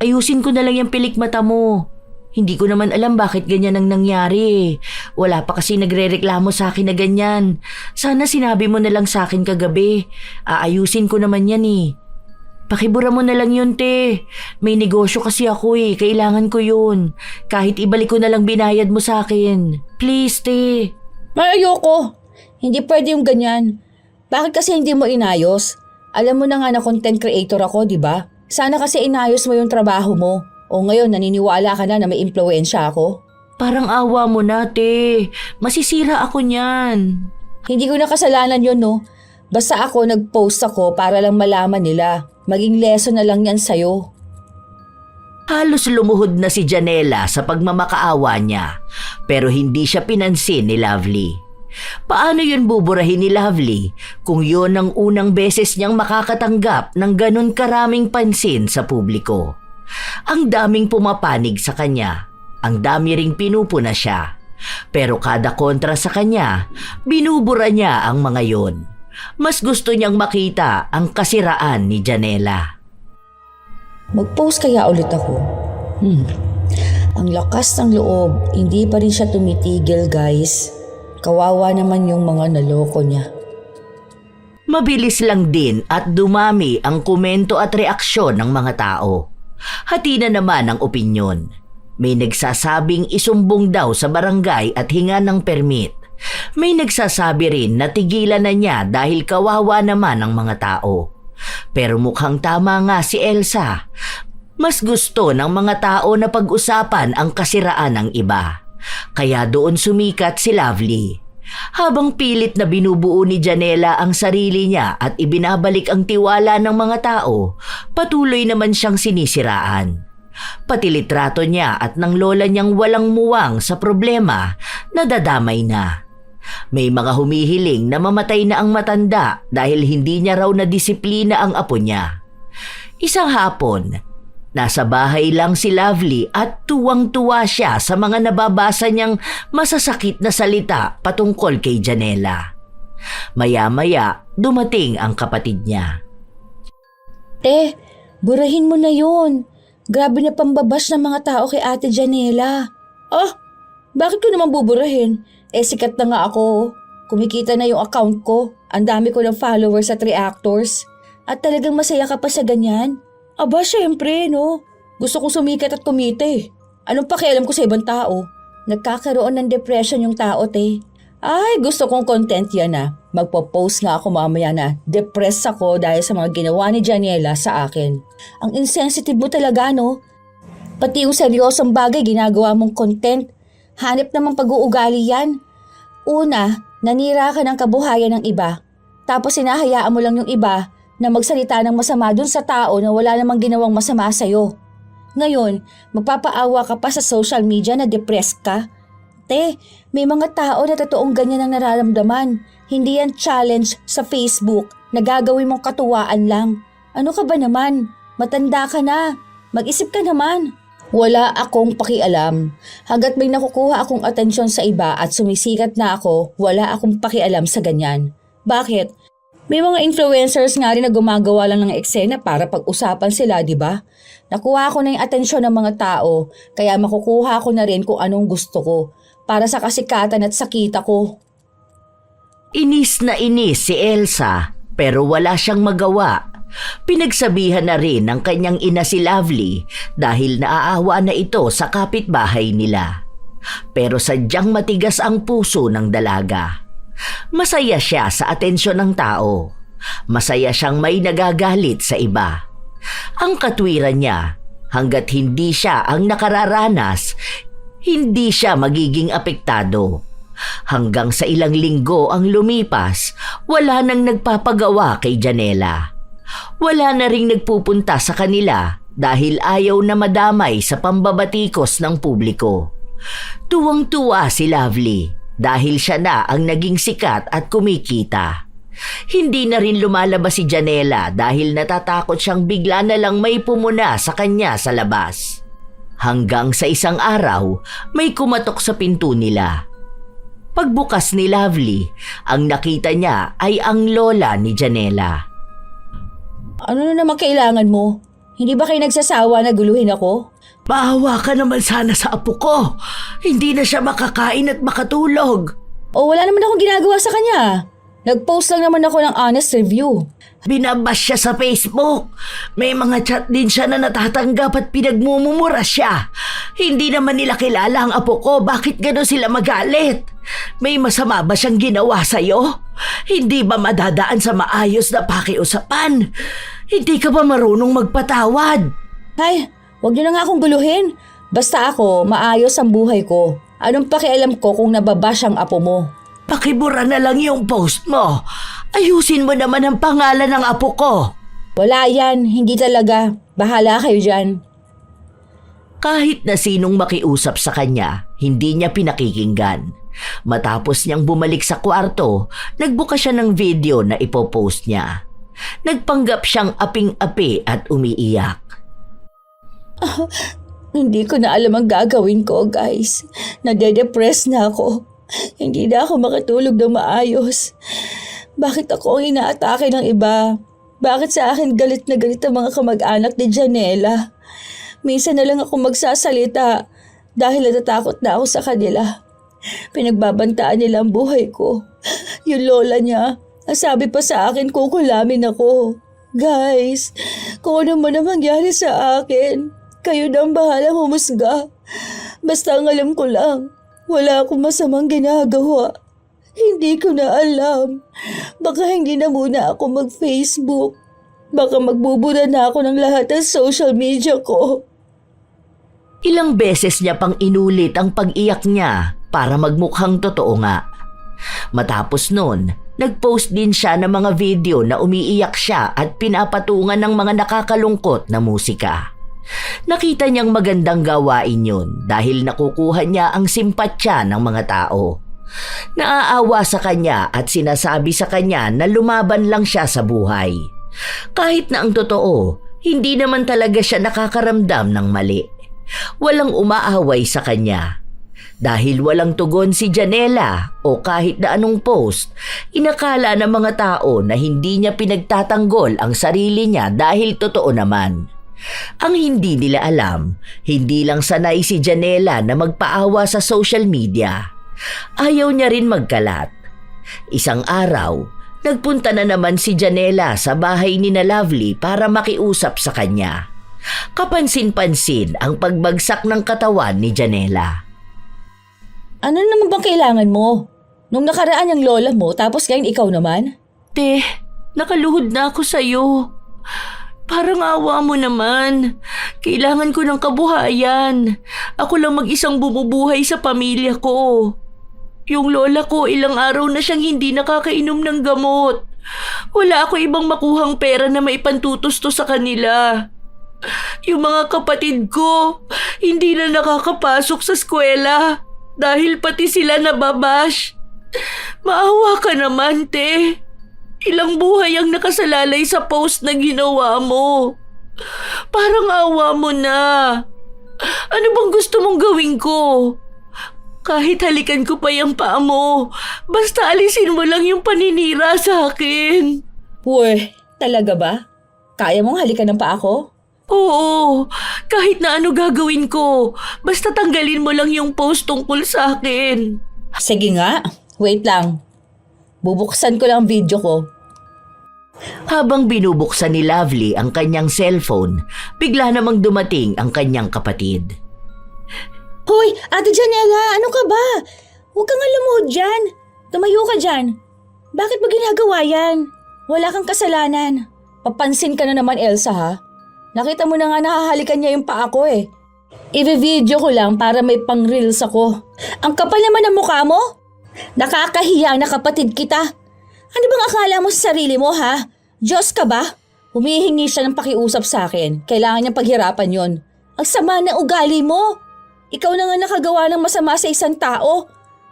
Ayusin ko na lang yung pilikmata mo. Hindi ko naman alam bakit ganyan ang nangyari. Wala pa kasi nagrereklamo sa akin na ganyan. Sana sinabi mo na lang sa akin kagabi. Aayusin ko naman yan eh. Pakibura mo na lang yun, te. May negosyo kasi ako eh. Kailangan ko yun. Kahit ibalik ko na lang binayad mo sa akin. Please, te. Ayoko. Hindi pwede yung ganyan. Bakit kasi hindi mo inayos? Alam mo na nga na content creator ako, di ba? Sana kasi inayos mo yung trabaho mo. O ngayon, naniniwala ka na na may impluwensya ako? Parang awa mo na, te. Masisira ako niyan. Hindi ko na kasalanan yun, no? Basta ako nag-post ako para lang malaman nila. Maging lesson na lang yan sa'yo. Halos lumuhod na si Janela sa pagmamakaawa niya, pero hindi siya pinansin ni Lovely. Paano yun buburahin ni Lovely kung yun ang unang beses niyang makakatanggap ng ganun karaming pansin sa publiko? Ang daming pumapanig sa kanya, ang dami ring pinupuna siya. Pero kada kontra sa kanya, binubura niya ang mga yun. Mas gusto niyang makita ang kasiraan ni Janela. Mag-post kaya ulit ako. Ang lakas ng loob, hindi pa rin siya tumitigil, guys. Kawawa naman yung mga naloko niya. Mabilis lang din at dumami ang komento at reaksyon ng mga tao. Hati na naman ang opinyon. May nagsasabing isumbong daw sa barangay at hinga ng permit. May nagsasabi rin na tigilan na niya dahil kawawa naman ang mga tao. Pero mukhang tama nga si Elsa. Mas gusto ng mga tao na pag-usapan ang kasiraan ng iba. Kaya doon sumikat si Lovely. Habang pilit na binubuo ni Janela ang sarili niya at ibinabalik ang tiwala ng mga tao, patuloy naman siyang sinisiraan. Pati litrato niya at ng lola niyang walang muwang sa problema, nadadamay na. May mga humihiling na mamatay na ang matanda dahil hindi niya raw nadisiplina ang apo niya. Isang hapon, nasa bahay lang si Lovely at tuwang-tuwa siya sa mga nababasa niyang masasakit na salita patungkol kay Janela. Maya-maya, dumating ang kapatid niya. Burahin mo na yun. Grabe na pambabas ng mga tao kay Ate Janela. Bakit ko naman buburahin? Sikat na nga ako. Kumikita na yung account ko. Ang dami ko ng followers at reactors. At talagang masaya ka pa sa ganyan? Aba, syempre, no? Gusto kong sumikat at kumita eh. Anong pakialam ko sa ibang tao? Nagkakaroon ng depression yung tao, te. Ay, gusto kong content yan Magpo-post nga ako mamaya na depressed ako dahil sa mga ginawa ni Janela sa akin. Ang insensitive mo talaga, no? Pati yung seryosong bagay ginagawa mong content. Hanip namang pag-uugali yan. Una, nanira ka ng kabuhayan ng iba. Tapos sinahayaan mo lang yung iba na magsalita ng masama dun sa tao na wala namang ginawang masama sa'yo. Ngayon, magpapaawa ka pa sa social media na depressed ka? Te, may mga tao na totoong ganyan ang nararamdaman. Hindi yan challenge sa Facebook na gagawin mong katuwaan lang. Ano ka ba naman? Matanda ka na. Mag-isip ka naman. Wala akong pakialam. Hanggat may nakukuha akong atensyon sa iba at sumisikat na ako, wala akong pakialam sa ganyan. Bakit? May mga influencers nga rin na gumagawa lang ng eksena para pag-usapan sila, di ba? Nakuha ko na yung atensyon ng mga tao, kaya makukuha ko na rin kung anong gusto ko para sa kasikatan at sakita ko. Inis na inis si Elsa pero wala siyang magawa. Pinagsabihan na rin ng kanyang ina si Lovely dahil naaawa na ito sa kapitbahay nila. Pero sadyang matigas ang puso ng dalaga. Masaya siya sa atensyon ng tao. Masaya siyang may nagagalit sa iba. Ang katwiran niya, hanggat hindi siya ang nakararanas, hindi siya magiging apektado. Hanggang sa ilang linggo ang lumipas, wala nang nagpapagawa kay Janela. Wala na ring nagpupunta sa kanila dahil ayaw na madamay sa pambabatikos ng publiko. Tuwang-tuwa si Lovely dahil siya na ang naging sikat at kumikita. Hindi na rin lumalabas si Janela dahil natatakot siyang bigla na lang may pumuna sa kanya sa labas. Hanggang sa isang araw, may kumatok sa pinto nila. Pagbukas ni Lovely, ang nakita niya ay ang lola ni Janela. Ano na naman kailangan mo? Hindi ba kayo nagsasawa na guluhin ako? Maawa ka naman sana sa apo ko. Hindi na siya makakain at makatulog. O wala naman akong ginagawa sa kanya. Nag-post lang naman ako ng honest review. Binabas siya sa Facebook. May mga chat din siya na natatanggap at pinagmumumura siya. Hindi naman nila kilala ang apo ko. Bakit gano'n sila magalit? May masama ba siyang ginawa sa'yo? Hindi ba madadaan sa maayos na pakiusapan? Hindi ka ba marunong magpatawad? Ay, wag niyo na nga akong guluhin. Basta ako, maayos ang buhay ko. Anong pakialam ko kung nababash ang apo mo? Pakibura na lang yung post mo. Ayusin mo naman ang pangalan ng apo ko. Wala yan, hindi talaga. Bahala kayo dyan. Kahit na sinong makiusap sa kanya, hindi niya pinakikinggan. Matapos niyang bumalik sa kwarto, nagbuka siya ng video na ipopost niya. Nagpanggap siyang aping-api at umiiyak. Hindi ko na alam ang gagawin ko, guys. Nade-depress na ako. Hindi na ako makatulog ng maayos. Bakit ako ang inaatake ng iba? Bakit sa akin galit na galit ang mga kamag-anak ni Janela? Minsan na lang ako magsasalita dahil natatakot na ako sa kanila. Pinagbabantaan nila ang buhay ko. Yung lola niya, sabi pa sa akin kukulamin ako. Guys, kung ano man ang mangyari sa akin, kayo na ang bahalang humusga. Basta ang alam ko lang, wala akong masamang ginagawa. Hindi ko na alam. Baka hindi na muna ako mag-Facebook. Baka magbubura na ako ng lahat ng social media ko. Ilang beses niya pang inulit ang pag-iyak niya para magmukhang totoo nga. Matapos nun, nag-post din siya ng mga video na umiiyak siya at pinapatungan ng mga nakakalungkot na musika. Nakita niyang magandang gawain yun dahil nakukuha niya ang simpatya ng mga tao. Naaawa sa kanya at sinasabi sa kanya na lumaban lang siya sa buhay. Kahit na ang totoo, hindi naman talaga siya nakakaramdam ng mali. Walang umaaway sa kanya. Dahil walang tugon si Janela o kahit na anong post, inakala ng mga tao na hindi niya pinagtatanggol ang sarili niya dahil totoo naman. Ang hindi nila alam, hindi lang sanay si Janela na magpaawa sa social media. Ayaw niya rin magkalat. Isang araw, nagpunta na naman si Janela sa bahay ni na Lovely para makiusap sa kanya. Kapansin-pansin ang pagbagsak ng katawan ni Janela. Ano naman bang kailangan mo? Nung nakaraan yung lola mo, tapos ngayon ikaw naman? Te, nakaluhod na ako sa'yo. Parang awa mo naman. Kailangan ko ng kabuhayan. Ako lang mag-isang bumubuhay sa pamilya ko. Yung lola ko, ilang araw na siyang hindi nakakainom ng gamot. Wala ako ibang makuhang pera na maipantutusto sa kanila. Yung mga kapatid ko, hindi na nakakapasok sa eskwela dahil pati sila nababash. Maawa ka naman, te. Ilang buhay ang nakasalalay sa post na ginawa mo. Parang awa mo na. Ano bang gusto mong gawin ko? Kahit halikan ko pa yung paa mo, basta alisin mo lang yung paninira sa akin. Uy, talaga ba? Kaya mong halikan ng paa ko? Oo, kahit na ano gagawin ko, basta tanggalin mo lang yung post tungkol sa akin. Sige nga, wait lang. Bubuksan ko lang ang video ko. Habang binubuksan ni Lovely ang kanyang cellphone, bigla namang dumating ang kanyang kapatid. Hoy, Ate Janela, ano ka ba? Huwag kang lumuhod dyan. Tumayo ka dyan. Bakit mo ginagawa yan? Wala kang kasalanan. Papansin ka na naman, Elsa, ha? Nakita mo na nga nakahalikan niya yung paa ko eh. I-video ko lang para may pang-reels ako. Ang kapal naman ng mukha mo. Nakakahiya na kapatid kita. Ano bang akala mo sa sarili mo, ha? Diyos ka ba? Humihingi siya ng pakiusap sa akin. Kailangan niyang paghirapan yon. Ang sama ng ugali mo. Ikaw na nga nakagawa ng masama sa isang tao.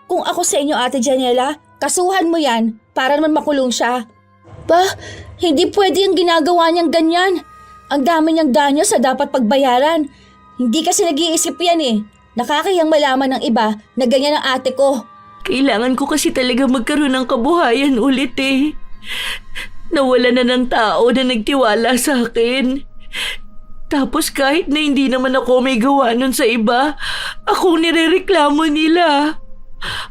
Kung ako sa inyo, Ate Janela, kasuhan mo yan para naman makulong siya. Ba, hindi pwede yung ginagawa niyang ganyan. Ang dami niyang danyo sa dapat pagbayaran. Hindi kasi nag-iisip yan eh. Nakakayang malaman ng iba na ganyan ang ate ko. Kailangan ko kasi talaga magkaroon ng kabuhayan ulit eh. Nawala na ng tao na nagtiwala sa akin. Tapos kahit na hindi naman ako may gawa nun sa iba, akong nirereklamo nila.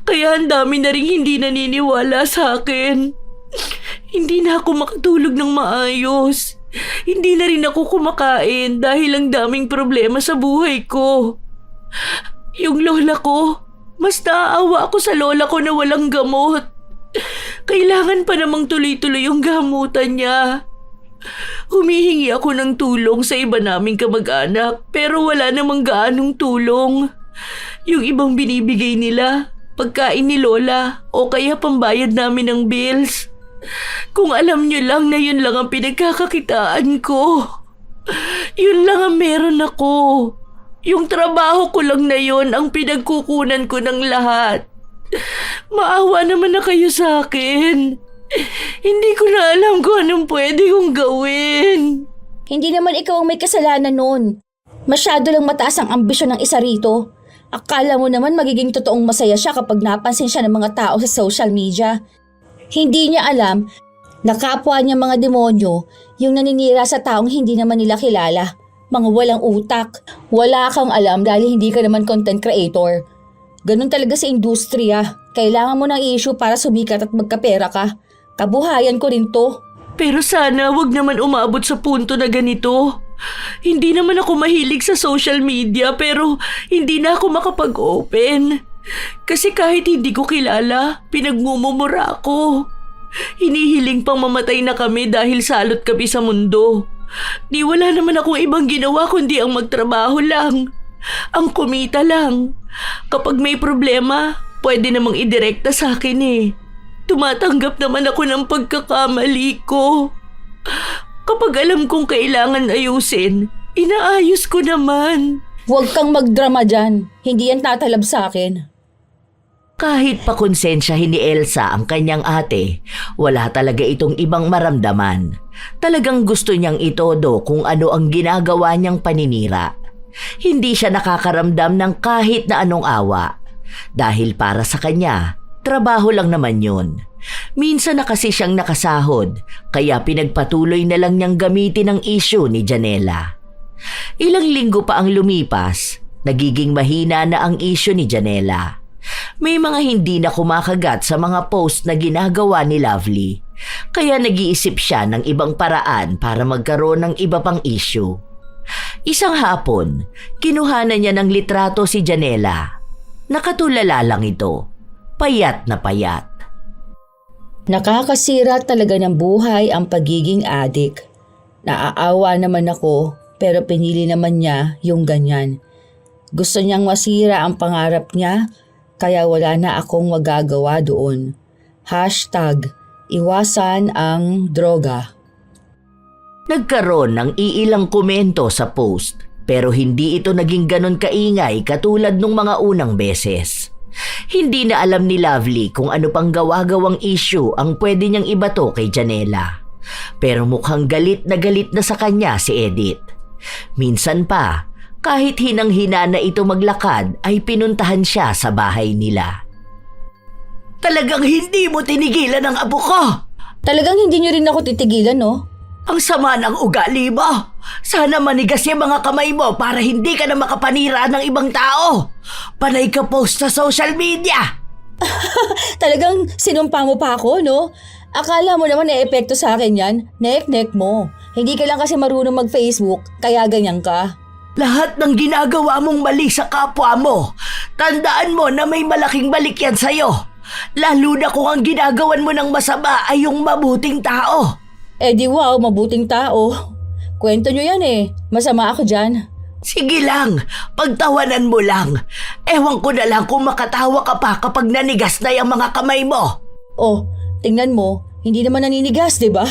Kaya ang dami na rin hindi naniniwala sa akin. Hindi na ako makatulog ng maayos. Hindi na rin ako kumakain dahil ang daming problema sa buhay ko. Yung lola ko, mas naaawa ako sa lola ko na walang gamot. Kailangan pa namang tuloy-tuloy yung gamutan niya. Humihingi ako ng tulong sa iba naming kamag-anak pero wala namang gaanong tulong. Yung ibang binibigay nila, pagkain ni lola o kaya pambayad namin ng bills. Kung alam niyo lang na yun lang ang pinagkakakitaan ko. Yun lang ang meron ako. Yung trabaho ko lang na yun ang pinagkukunan ko ng lahat. Maawa naman na kayo sa akin. Hindi ko na alam kung anong pwede kong gawin. Hindi naman ikaw ang may kasalanan nun. Masyado lang mataas ang ambisyon ng isa rito. Akala mo naman magiging totoong masaya siya kapag napansin siya ng mga tao sa social media. Hindi niya alam na kapwa niya mga demonyo yung naninira sa taong hindi naman nila kilala. Mga walang utak. Wala kang alam dahil hindi ka naman content creator. Ganun talaga sa industriya. Kailangan mo ng issue para sumikat at magkapera ka. Kabuhayan ko rin to. Pero sana wag naman umabot sa punto na ganito. Hindi naman ako mahilig sa social media pero hindi na ako makapag-open. Kasi kahit hindi ko kilala, pinagmumumura ako. Hinihiling pang mamatay na kami dahil salot kami sa mundo. Di wala naman akong ibang ginawa kundi ang magtrabaho lang. Ang kumita lang. Kapag may problema, pwede namang idirekta sa akin eh. Tumatanggap naman ako ng pagkakamali ko. Kapag alam kong kailangan ayusin, inaayos ko naman. Huwag kang magdrama dyan. Hindi yan tatalab sa akin. Kahit pakonsensyahin ni Elsa ang kanyang ate, wala talaga itong ibang maramdaman. Talagang gusto niyang itodo kung ano ang ginagawa niyang paninira. Hindi siya nakakaramdam ng kahit na anong awa. Dahil para sa kanya, trabaho lang naman yun. Minsan na kasi siyang nakasahod, kaya pinagpatuloy na lang niyang gamitin ang issue ni Janela. Ilang linggo pa ang lumipas, nagiging mahina na ang issue ni Janela. May mga hindi na kumakagat sa mga post na ginagawa ni Lovely, kaya nag-iisip siya ng ibang paraan para magkaroon ng iba pang issue. Isang hapon, kinuhanan niya ng litrato si Janela. Nakatulala lang ito, payat na payat. Nakakasira talaga ng buhay ang pagiging adik. Naaawa naman ako pero pinili naman niya yung ganyan. Gusto niyang masira ang pangarap niya kaya wala na akong magagawa doon. #iwasan ang droga. Nagkaroon ng iilang komento sa post pero hindi ito naging ganon kaingay katulad nung mga unang beses. Hindi na alam ni Lovely kung ano pang gawa-gawang issue ang pwede niyang ibato kay Janela. Pero mukhang galit na sa kanya si Edith. Minsan pa, kahit hinang-hina na ito maglakad ay pinuntahan siya sa bahay nila. Talagang hindi mo tinigilan ang apo ko! Talagang hindi niyo rin ako titigilan, no? Ang sama ng ugali mo! Sana manigas yung mga kamay mo para hindi ka na makapanira ng ibang tao! Panay ka post sa social media! Talagang sinumpa mo pa ako, no? Akala mo naman na epekto sa akin yan? Nek-nek mo. Hindi ka lang kasi marunong mag-Facebook, kaya ganyan ka. Lahat ng ginagawa mong mali sa kapwa mo, tandaan mo na may malaking balik yan sa'yo. Lalo na kung ang ginagawan mo ng masama ay yung mabuting tao. Eh di wow, mabuting tao. Kwento nyo yan eh. Masama ako dyan. Sige lang, pagtawanan mo lang. Ewan ko na lang kung makatawa ka pa kapag nanigas na yung mga kamay mo. Oh, tingnan mo. Hindi naman naninigas, di ba?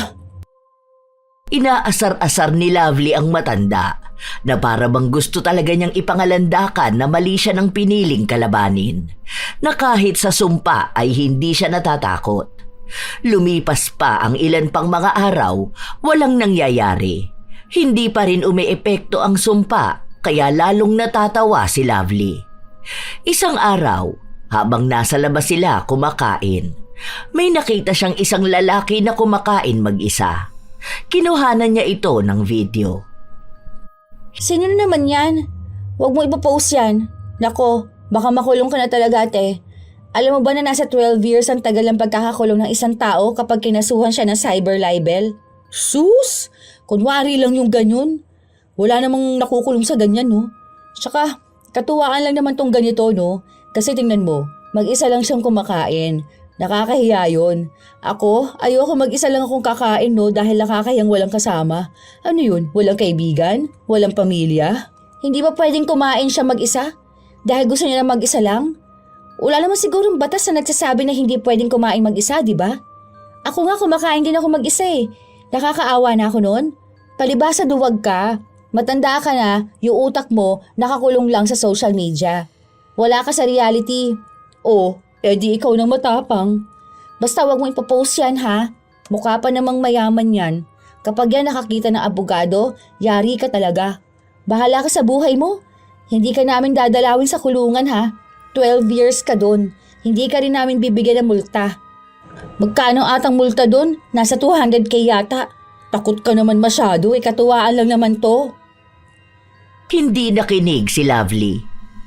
Inaasar-asar ni Lovely ang matanda na para bang gusto talaga niyang ipangalandakan na mali siya ng piniling kalabanin. Na kahit sa sumpa ay hindi siya natatakot. Lumipas pa ang ilan pang mga araw, walang nangyayari. Hindi pa rin umeepekto ang sumpa, kaya lalong natatawa si Lovely. Isang araw, habang nasa labas sila kumakain, may nakita siyang isang lalaki na kumakain mag-isa. Kinuhanan niya ito ng video. Sino na naman yan? Huwag mo ipopost yan. Nako, baka makulong ka na talaga, ate. Alam mo ba na nasa 12 years ang tagal ng pagkakakulong ng isang tao kapag kinasuhan siya ng cyber libel? Sus! Kunwari lang yung ganyan. Wala namang nakukulong sa ganyan, no? Tsaka, katuwaan lang naman tong ganito, no? Kasi tingnan mo, mag-isa lang siyang kumakain. Nakakahiya yun. Ako, ayoko mag-isa lang akong kakain, no? Dahil nakakahiyang walang kasama. Ano yun? Walang kaibigan? Walang pamilya? Hindi ba pwedeng kumain siya mag-isa? Dahil gusto niya na mag-isa lang? Wala naman sigurong batas na nagsasabi na hindi pwedeng kumain mag-isa, di ba? Ako nga kumakain din ako mag-isa eh. Nakakaawa na ako noon. Palibasa duwag ka. Matanda ka na, yung utak mo nakakulong lang sa social media. Wala ka sa reality. Oh, edi ikaw nang matapang. Basta wag mo ipopost yan ha. Mukha pa namang mayaman yan. Kapag yan nakakita ng abogado, yari ka talaga. Bahala ka sa buhay mo. Hindi ka namin dadalawin sa kulungan ha. 12 years ka doon. Hindi ka rin namin bibigyan ng multa. Magkano atang multa doon? Nasa 200k yata. Takot ka naman masyado, katuwaan lang naman to. Hindi nakinig si Lovely.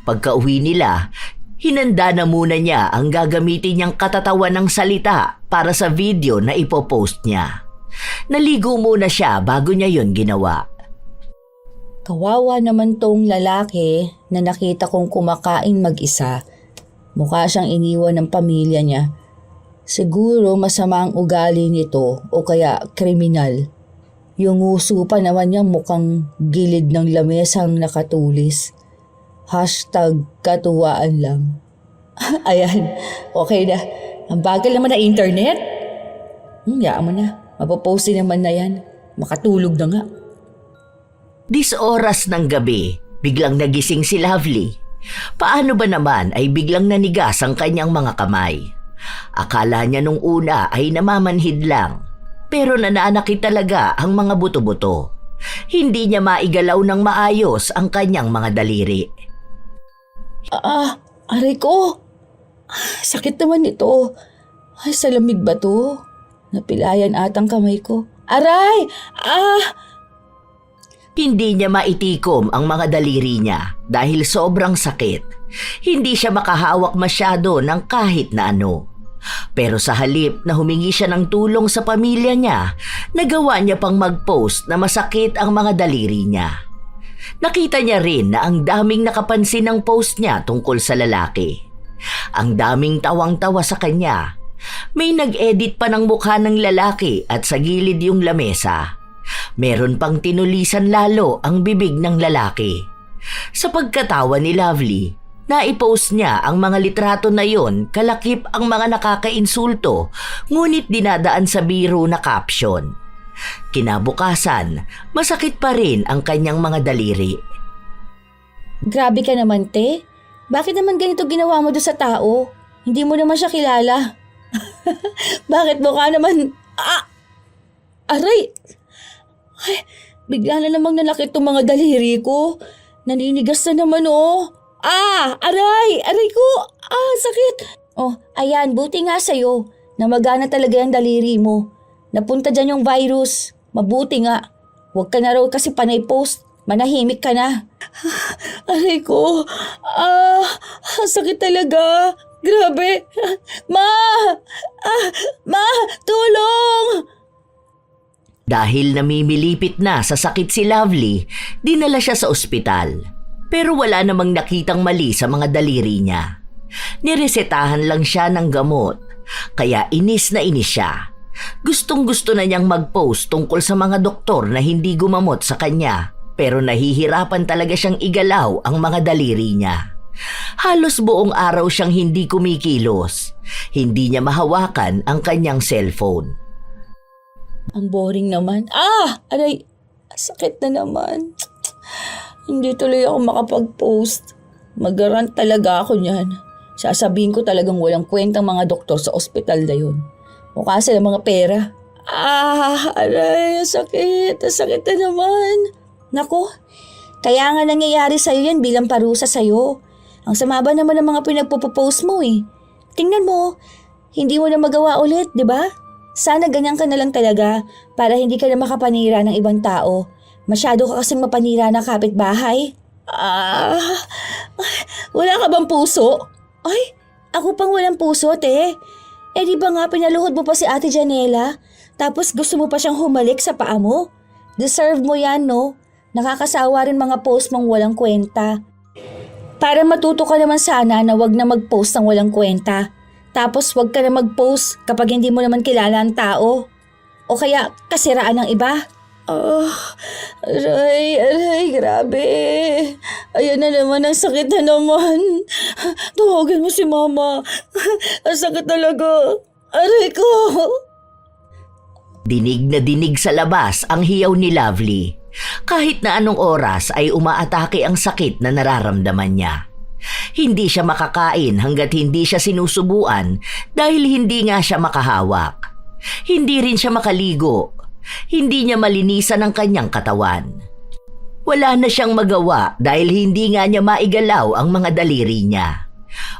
Pagka-uwi nila, hinanda na muna niya ang gagamitin niyang katatawan ng salita para sa video na ipopost niya. Naligo muna siya bago niya yon ginawa. Kawawa naman tong lalaki na nakita kong kumakain mag-isa. Mukha siyang iniwan ng pamilya niya. Siguro masama ang ugali nito o kaya kriminal. Yung uso pa naman niya mukhang gilid ng lamesang nakatulis. #katuwaan lang. Ayan, okay na. Ang bagal naman na internet. Yaan mo na. Mapopost din naman na yan. Makatulog na nga. 10 oras ng gabi, biglang nagising si Lovely. Paano ba naman ay biglang nanigas ang kanyang mga kamay? Akala niya nung una ay namamanhid lang, pero nananakit talaga ang mga buto-buto. Hindi niya maigalaw ng maayos ang kanyang mga daliri. Aray ko. Sakit naman ito. Ay, sa lamig ba to? Napilayan atang kamay ko. Aray! Hindi niya maitikom ang mga daliri niya dahil sobrang sakit. Hindi siya makahawak masyado ng kahit na ano. Pero sa halip na humingi siya ng tulong sa pamilya niya, nagawa niya pang mag-post na masakit ang mga daliri niya. Nakita niya rin na ang daming nakapansin ng post niya tungkol sa lalaki. Ang daming tawang-tawa sa kanya. May nag-edit pa ng mukha ng lalaki at sa gilid yung lamesa. Meron pang tinulisan lalo ang bibig ng lalaki. Sa pagkatawa ni Lovely, naipost niya ang mga litrato na yon kalakip ang mga nakakainsulto, ngunit dinadaan sa biro na caption. Kinabukasan, masakit pa rin ang kanyang mga daliri. Grabe ka naman, te. Bakit naman ganito ginawa mo doon sa tao? Hindi mo naman siya kilala. Bakit mukha naman... Aray! Ay, bigla na namang nanakit tong mga daliri ko. Naninigas na naman Aray! Aray ko! Sakit! Ayan, buti nga sa'yo. Namagana talaga yung daliri mo. Napunta dyan yung virus. Mabuti nga. Huwag ka na raw kasi panay post. Manahimik ka na. Aray ko. Sakit talaga. Grabe. Ma! Tulong! Dahil namimilipit na sa sakit si Lovely, dinala siya sa ospital. Pero wala namang nakitang mali sa mga daliri niya. Niresetahan lang siya ng gamot, kaya inis na inis siya. Gustong-gusto na niyang mag-post tungkol sa mga doktor na hindi gumamot sa kanya, pero nahihirapan talaga siyang igalaw ang mga daliri niya. Halos buong araw siyang hindi kumikilos. Hindi niya mahawakan ang kanyang cellphone. Ang boring naman. Aray! Sakit na naman. Hindi tuloy ako makapag-post. Mag-rant talaga ako niyan. Sasabihin ko talagang walang kwentang mga doktor sa ospital na yun. Mukha sila mga pera. Aray! Sakit! Sakit na naman. Nako, kaya nga nangyayari sa'yo yan bilang parusa sa'yo. Ang sama ba naman ng mga pinagpo-post mo eh. Tingnan mo, hindi mo na magawa ulit, di ba? Sana ganyan ka na lang talaga para hindi ka na makapanira ng ibang tao. Masyado ka kasing mapanira ng kapitbahay. Wala ka bang puso? Ay, ako pang walang puso, te. Di ba nga pinaluhod mo pa si Ate Janela? Tapos gusto mo pa siyang humalik sa paa mo? Deserve mo yan, no? Nakakasawa rin mga post mong walang kwenta. Para matuto ka naman sana na wag na mag-post ng walang kwenta. Tapos wag ka na mag-post kapag hindi mo naman kilala ang tao. O kaya kasiraan ng iba. Aray, grabe. Ayan na naman, ang sakit na naman. Tawagan mo si Mama. Ang sakit talaga. Aray ko. Dinig na dinig sa labas ang hiyaw ni Lovely. Kahit na anong oras ay umaatake ang sakit na nararamdaman niya. Hindi siya makakain hanggat hindi siya sinusubuan dahil hindi nga siya makahawak. Hindi rin siya makaligo. Hindi niya malinisan ang kanyang katawan. Wala na siyang magawa dahil hindi nga niya maigalaw ang mga daliri niya.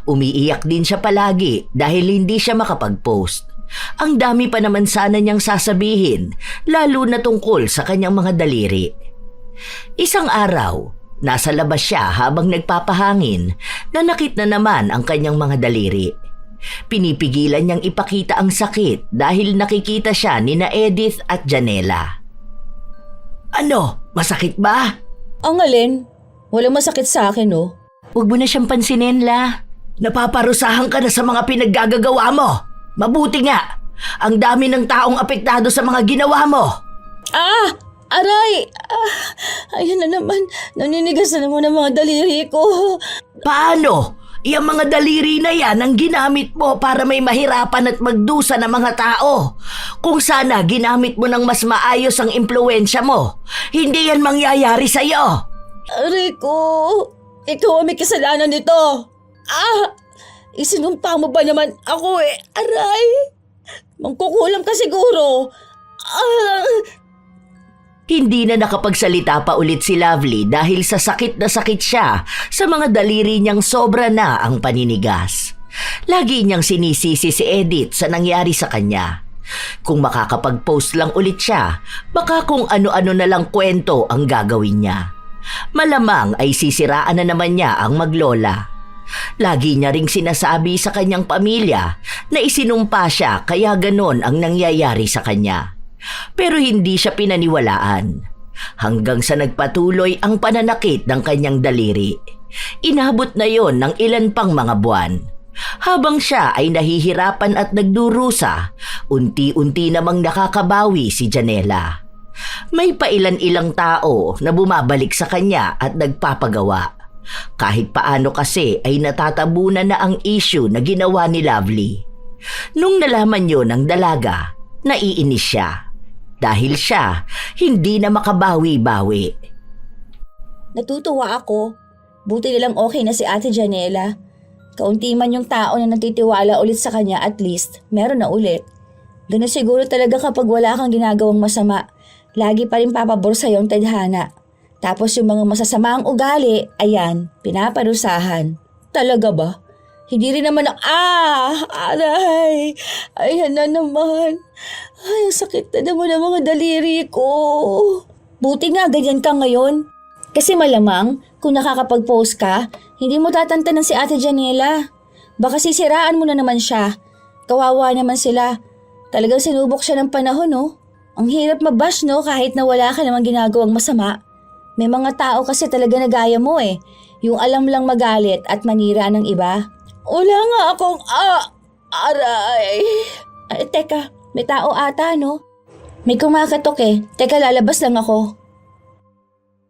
Umiiyak din siya palagi dahil hindi siya makapag-post. Ang dami pa naman sana niyang sasabihin, lalo na tungkol sa kanyang mga daliri. Isang araw, nasa labas siya habang nagpapahangin, nanakit na naman ang kanyang mga daliri. Pinipigilan niyang ipakita ang sakit dahil nakikita siya ni na Edith at Janela. Ano? Masakit ba? Ang alin? Walang masakit sa akin, oh. Huwag mo na siyang pansinin, La. Napaparusahan ka na sa mga pinaggagawa mo. Mabuti nga. Ang dami ng taong apektado sa mga ginawa mo. Ah! Aray! Ayan na naman. Naninigas na naman ang mga daliri ko. Paano? Iyang mga daliri na yan ang ginamit mo para may mahirapan at magdusa ng mga tao. Kung sana ginamit mo ng mas maayos ang impluensya mo, hindi yan mangyayari sa'yo. Aray ko! Ikaw ang may kasalanan nito. Isinumpa mo ba naman ako eh? Aray! Mangkukulam ka siguro. Hindi na nakapagsalita pa ulit si Lovely dahil sa sakit na sakit siya sa mga daliri niyang sobra na ang paninigas. Lagi niyang sinisisi si Edith sa nangyari sa kanya. Kung makakapag-post lang ulit siya, baka kung ano-ano na lang kwento ang gagawin niya. Malamang ay sisiraan na naman niya ang maglola. Lagi niya ring sinasabi sa kanyang pamilya na isinumpa siya kaya ganon ang nangyayari sa kanya. Pero hindi siya pinaniwalaan. Hanggang sa nagpatuloy ang pananakit ng kanyang daliri. Inabot na yon ng ilan pang mga buwan. Habang siya ay nahihirapan at nagdurusa, unti-unti namang nakakabawi si Janela. May pailan-ilang tao na bumabalik sa kanya at nagpapagawa. Kahit paano kasi ay natatabunan na ang issue na ginawa ni Lovely. Nung nalaman yon ng dalaga, naiinis siya. Dahil siya, hindi na makabawi-bawi. Natutuwa ako. Buti nilang okay na si Ate Janela. Kaunti man yung tao na nagtitiwala ulit sa kanya, at least meron na ulit. Ganun siguro talaga kapag wala kang ginagawang masama. Lagi pa rin papabor sa'yo ang tadhana. Tapos yung mga masasamaang ugali, ayan, pinaparusahan. Talaga ba? Hindi rin naman aray! Ayan na naman. Ay, ang sakit na naman ang mga daliri ko. Buti nga ganyan ka ngayon. Kasi malamang, kung nakakapag-post ka, hindi mo tatantanan si Ate Janela. Baka sisiraan mo na naman siya. Kawawa naman sila. Talagang sinubok siya ng panahon, no? Ang hirap mabash, no? Kahit na wala ka namang ginagawang masama. May mga tao kasi talaga nagaya mo eh. Yung alam lang magalit at manira ng iba. Wala nga akong aray. Ay, teka, may tao ata, no? May kumakatok eh. Teka, lalabas lang ako.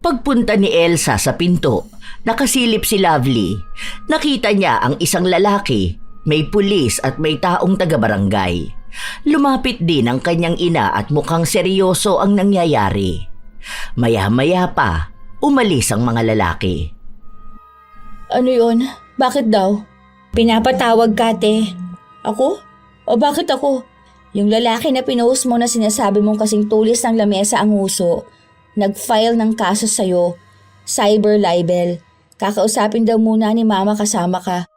Pagpunta ni Elsa sa pinto, nakasilip si Lovely. Nakita niya ang isang lalaki, may pulis at may taong taga-barangay. Lumapit din ang kanyang ina at mukhang seryoso ang nangyayari. Maya-maya pa, umalis ang mga lalaki. Ano yun? Bakit daw? Pinapatawag ka, te. Ako? O bakit ako? Yung lalaki na pinost mo na sinasabi mong kasing tulis ng lamesa ang uso, nag-file ng kaso sa'yo, cyber libel. Kakausapin daw muna ni mama kasama ka.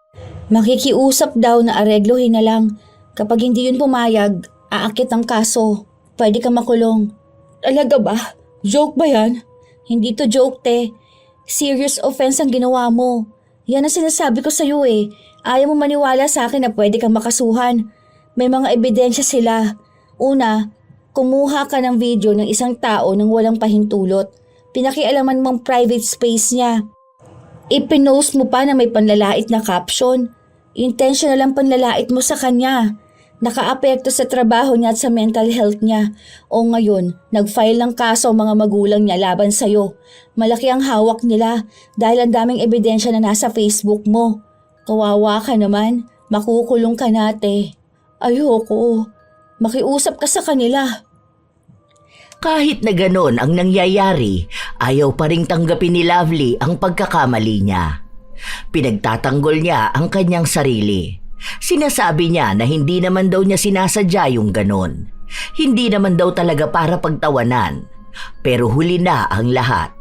Makikiusap daw na areglohin na lang. Kapag hindi yun pumayag, aakit ang kaso. Pwede ka makulong. Talaga ba? Joke ba yan? Hindi to joke, te. Serious offense ang ginawa mo. Yan ang sinasabi ko sa'yo eh. Ayaw mo maniwala sa akin na pwede kang makasuhan. May mga ebidensya sila. Una, kumuha ka ng video ng isang tao nang walang pahintulot. Pinakialaman mong private space niya. Ipinost mo pa na may panlalait na caption. Intentional ang panlalait mo sa kanya. Nakaapekto sa trabaho niya at sa mental health niya. O ngayon, nag-file ng kaso ang mga magulang niya laban sa'yo. Malaki ang hawak nila dahil ang daming ebidensya na nasa Facebook mo. Kawawa ka naman, makukulong ka nate. Ayoko, makiusap ka sa kanila. Kahit na ganon ang nangyayari, ayaw pa ring tanggapin ni Lovely ang pagkakamali niya. Pinagtatanggol niya ang kanyang sarili. Sinasabi niya na hindi naman daw niya sinasadya yung ganon. Hindi naman daw talaga para pagtawanan. Pero huli na ang lahat.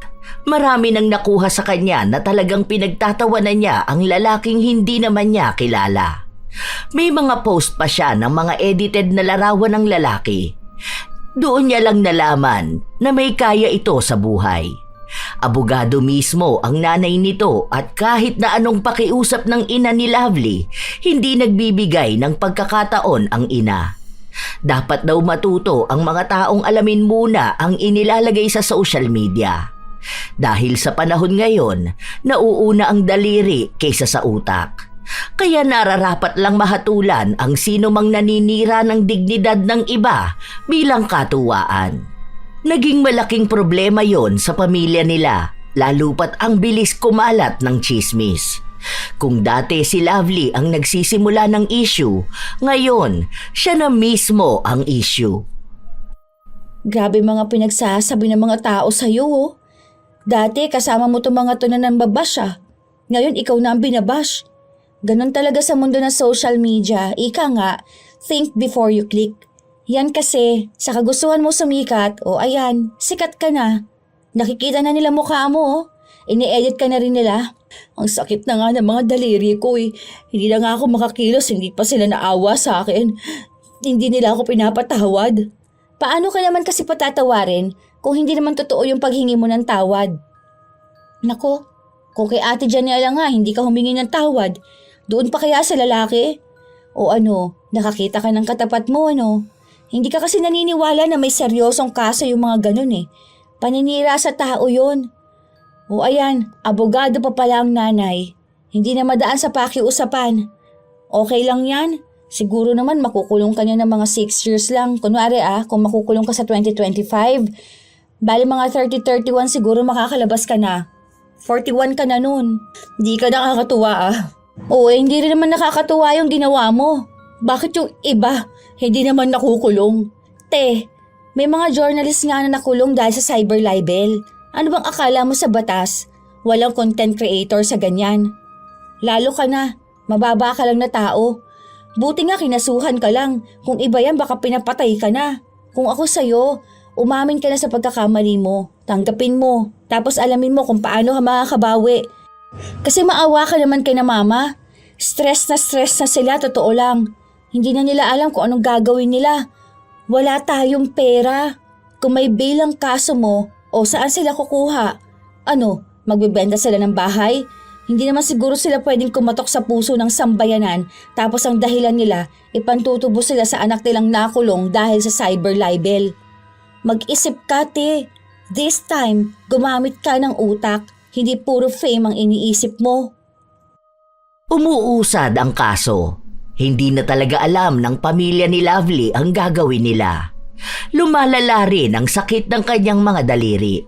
Marami nang nakuha sa kanya na talagang pinagtatawanan niya ang lalaking hindi naman niya kilala. May mga post pa siya ng mga edited na larawan ng lalaki. Doon niya lang nalaman na may kaya ito sa buhay. Abogado mismo ang nanay nito at kahit na anong pakiusap ng ina ni Lovely, hindi nagbibigay ng pagkakataon ang ina. Dapat daw matuto ang mga taong alamin muna ang inilalagay sa social media. Dahil sa panahon ngayon, nauuna ang daliri kaysa sa utak. Kaya nararapat lang mahatulan ang sino mang naninira ng dignidad ng iba bilang katuwaan. Naging malaking problema yon sa pamilya nila, lalo pat ang bilis kumalat ng tsismis. Kung dati si Lovely ang nagsisimula ng issue, ngayon siya na mismo ang issue. Grabe mga pinagsasabi ng mga tao sa'yo, oh. Dati kasama mo itong mga to na nambabash, ah. Ngayon ikaw na ang binabash. Ganon talaga sa mundo ng social media. Ika nga, think before you click. Yan kasi, sa kagustuhan mo sumikat, o ayan, sikat ka na. Nakikita na nila mukha mo, oh. Ini-edit ka na rin nila. Ang sakit na nga ng mga daliri ko eh. Hindi na nga ako makakilos, hindi pa sila naawa sa akin. Hindi nila ako pinapatawad. Paano ka naman kasi patatawarin kung hindi naman totoo yung paghingi mo ng tawad? Nako, kung kay Ate Janela nga hindi ka humingi ng tawad, doon pa kaya sa lalaki? O ano, nakakita ka ng katapat mo ano? Hindi ka kasi naniniwala na may seryosong kaso yung mga ganun eh. Paninira sa tao yun. O ayan, abogado pa pala ang nanay. Hindi na madaan sa pakiusapan. Okay lang yan. Siguro naman makukulong ka niya ng mga 6 years lang. Kunwari kung makukulong ka sa 2025. Bali mga 30-31 siguro makakalabas ka na. 41 ka na nun. Hindi ka nakakatuwa Oo, hindi rin naman nakakatuwa yung ginawa mo. Bakit yung iba hindi naman nakukulong? Te, may mga journalist nga na nakulong dahil sa cyber libel. Ano bang akala mo sa batas? Walang content creator sa ganyan. Lalo ka na, mababa ka lang na tao. Buti nga kinasuhan ka lang. Kung iba yan baka pinapatay ka na. Kung ako sa'yo, umamin ka na sa pagkakamali mo. Tanggapin mo. Tapos alamin mo kung paano ka makakabawi. Kasi maawa ka naman kay na mama. Stress na sila, totoo lang. Hindi na nila alam kung anong gagawin nila. Wala tayong pera. Kung may bilang kaso mo, o saan sila kukuha? Ano, magbebenta sila ng bahay? Hindi naman siguro sila pwedeng kumatok sa puso ng sambayanan tapos ang dahilan nila, ipantutubo sila sa anak nilang nakulong dahil sa cyber libel. Mag-isip ka, te. This time, gumamit ka ng utak. Hindi puro fame ang iniisip mo. Umuusad ang kaso. Hindi na talaga alam ng pamilya ni Lovely ang gagawin nila. Lumalala rin ang sakit ng kanyang mga daliri.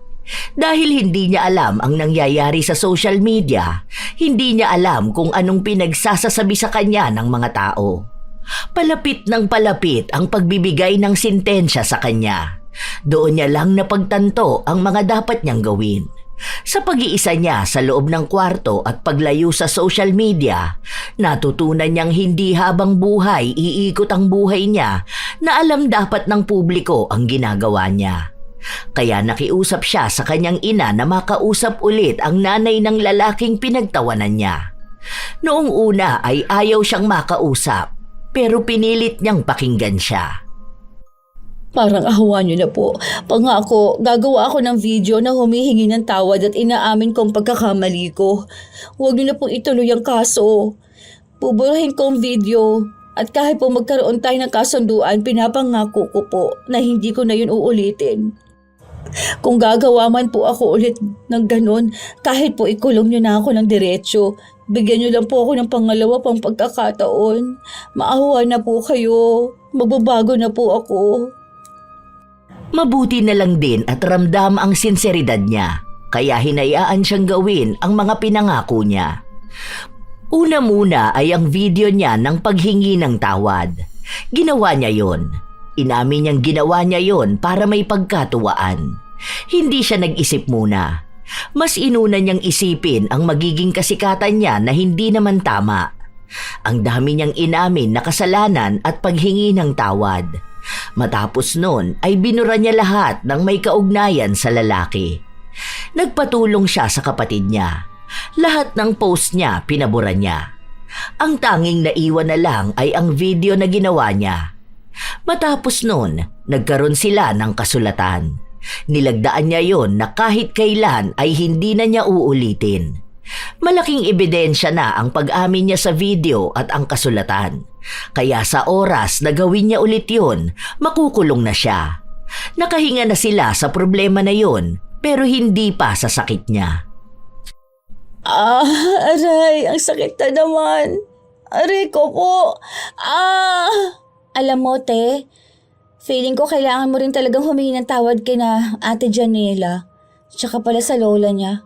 Dahil hindi niya alam ang nangyayari sa social media, hindi niya alam kung anong pinagsasasabi sa kanya ng mga tao. Palapit ng palapit ang pagbibigay ng sentensya sa kanya. Doon niya lang napagtanto ang mga dapat niyang gawin. Sa pag-iisa niya sa loob ng kwarto at paglayo sa social media, natutunan niyang hindi habang buhay iikot ang buhay niya na alam dapat ng publiko ang ginagawa niya. Kaya nakiusap siya sa kanyang ina na makausap ulit ang nanay ng lalaking pinagtawanan niya. Noong una ay ayaw siyang makausap, pero pinilit niyang pakinggan siya. Parang ahawa niyo na po. Pangako, gagawa ako ng video na humihingi ng tawad at inaamin kong pagkakamali ko. Huwag niyo na pong ituloy ang kaso. Puburahin ko ang video. At kahit po magkaroon tayo ng kasunduan, pinapangako ko po na hindi ko na yun uulitin. Kung gagawa man po ako ulit ng ganun, kahit po ikulong niyo na ako ng diretsyo, bigyan niyo lang po ako ng pangalawa pang pagkakataon. Maawa na po kayo. Magbabago na po ako. Mabuti na lang din at ramdam ang sinseridad niya, kaya hinayaan siyang gawin ang mga pinangako niya. Una muna ay ang video niya ng paghingi ng tawad. Ginawa niya yon. Inamin niyang ginawa niya yon para may pagkatuwaan. Hindi siya nag-isip muna. Mas inuna niyang isipin ang magiging kasikatan niya na hindi naman tama. Ang dami niyang inamin na kasalanan at paghingi ng tawad. Matapos nun ay binura niya lahat ng may kaugnayan sa lalaki. Nagpatulong siya sa kapatid niya. Lahat ng post niya pinabura niya. Ang tanging naiwan na lang ay ang video na ginawa niya. Matapos nun, nagkaroon sila ng kasulatan. Nilagdaan niya yon na kahit kailan ay hindi na niya uulitin. Malaking ebidensya na ang pag-amin niya sa video at ang kasulatan. Kaya sa oras na gawin niya ulit yun, makukulong na siya. Nakahinga na sila sa problema na yun, pero hindi pa sa sakit niya. Aray, ang sakit na naman. Aray ko po. Alam mo, te, feeling ko kailangan mo rin talagang humingi ng tawad kina Ate Janela, tsaka pala sa lola niya.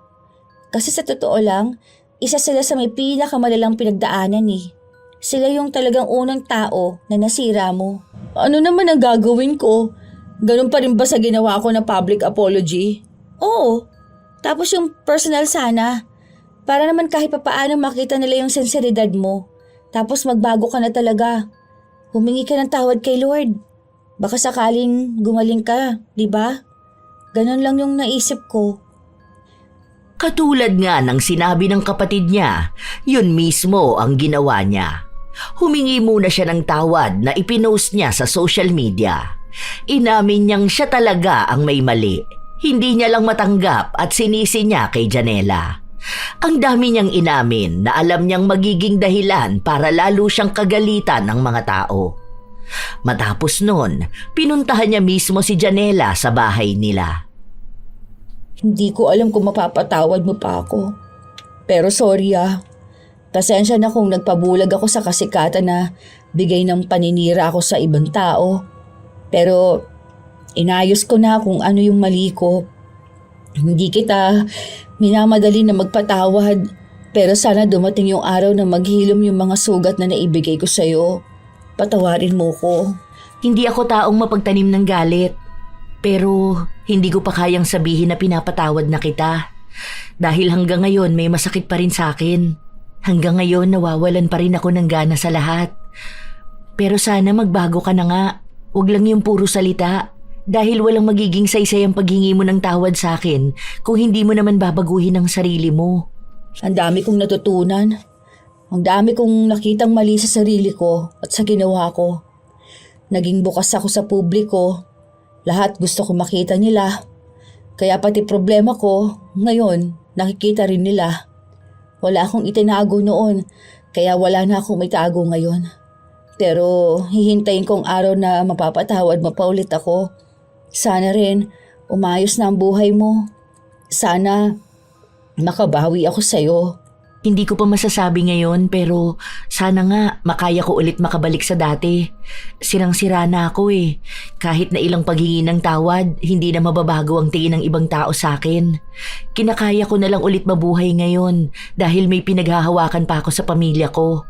Kasi sa totoo lang, isa sila sa may pinakamalalang pinagdaanan eh. Sila yung talagang unang tao na nasira mo. Ano naman ang gagawin ko? Ganun pa rin ba sa ginawa ko na public apology? Oo. Tapos yung personal sana. Para naman kahit papaano makita nila yung sinseridad mo. Tapos magbago ka na talaga. Humingi ka ng tawad kay Lord. Baka sakaling gumaling ka, di ba? Ganon lang yung naisip ko. Katulad nga ng sinabi ng kapatid niya, yun mismo ang ginawa niya. Humingi muna siya ng tawad na ipinost niya sa social media. Inamin niyang siya talaga ang may mali. Hindi niya lang matanggap at sinisi niya kay Janela. Ang dami niyang inamin na alam niyang magiging dahilan para lalo siyang kagalitan ng mga tao. Matapos nun, pinuntahan niya mismo si Janela sa bahay nila. Hindi ko alam kung mapapatawad mo pa ako. Pero sorry Pasensya na kung nagpabulag ako sa kasikatan na bigay ng paninira ako sa ibang tao. Pero inayos ko na kung ano yung mali ko. Hindi kita minamadali na magpatawad, pero sana dumating yung araw na maghilom yung mga sugat na naibigay ko sa'yo. Patawarin mo ko. Hindi ako taong mapagtanim ng galit, pero hindi ko pa kayang sabihin na pinapatawad na kita. Dahil hanggang ngayon may masakit pa rin sa akin. Hanggang ngayon nawawalan pa rin ako ng gana sa lahat. Pero sana magbago ka na nga. Huwag lang yung puro salita. Dahil walang magiging saysay ang paghingi mo ng tawad sa akin kung hindi mo naman babaguhin ang sarili mo. Ang dami kong natutunan. Ang dami kong nakitang mali sa sarili ko at sa ginawa ko. Naging bukas ako sa publiko. Lahat gusto ko makita nila. Kaya pati problema ko, ngayon, nakikita rin nila. Wala akong itinago noon, kaya wala na akong itago ngayon. Pero hihintayin kong araw na mapapatawad mo pa ulit ako. Sana rin umayos na ang buhay mo. Sana makabawi ako sa'yo. Hindi ko pa masasabi ngayon pero sana nga makaya ko ulit makabalik sa dati. Sirang-sira na ako eh. Kahit na ilang paghingi ng tawad, hindi na mababago ang tingin ng ibang tao sa akin. Kinakaya ko na lang ulit mabuhay ngayon dahil may pinaghahawakan pa ako sa pamilya ko.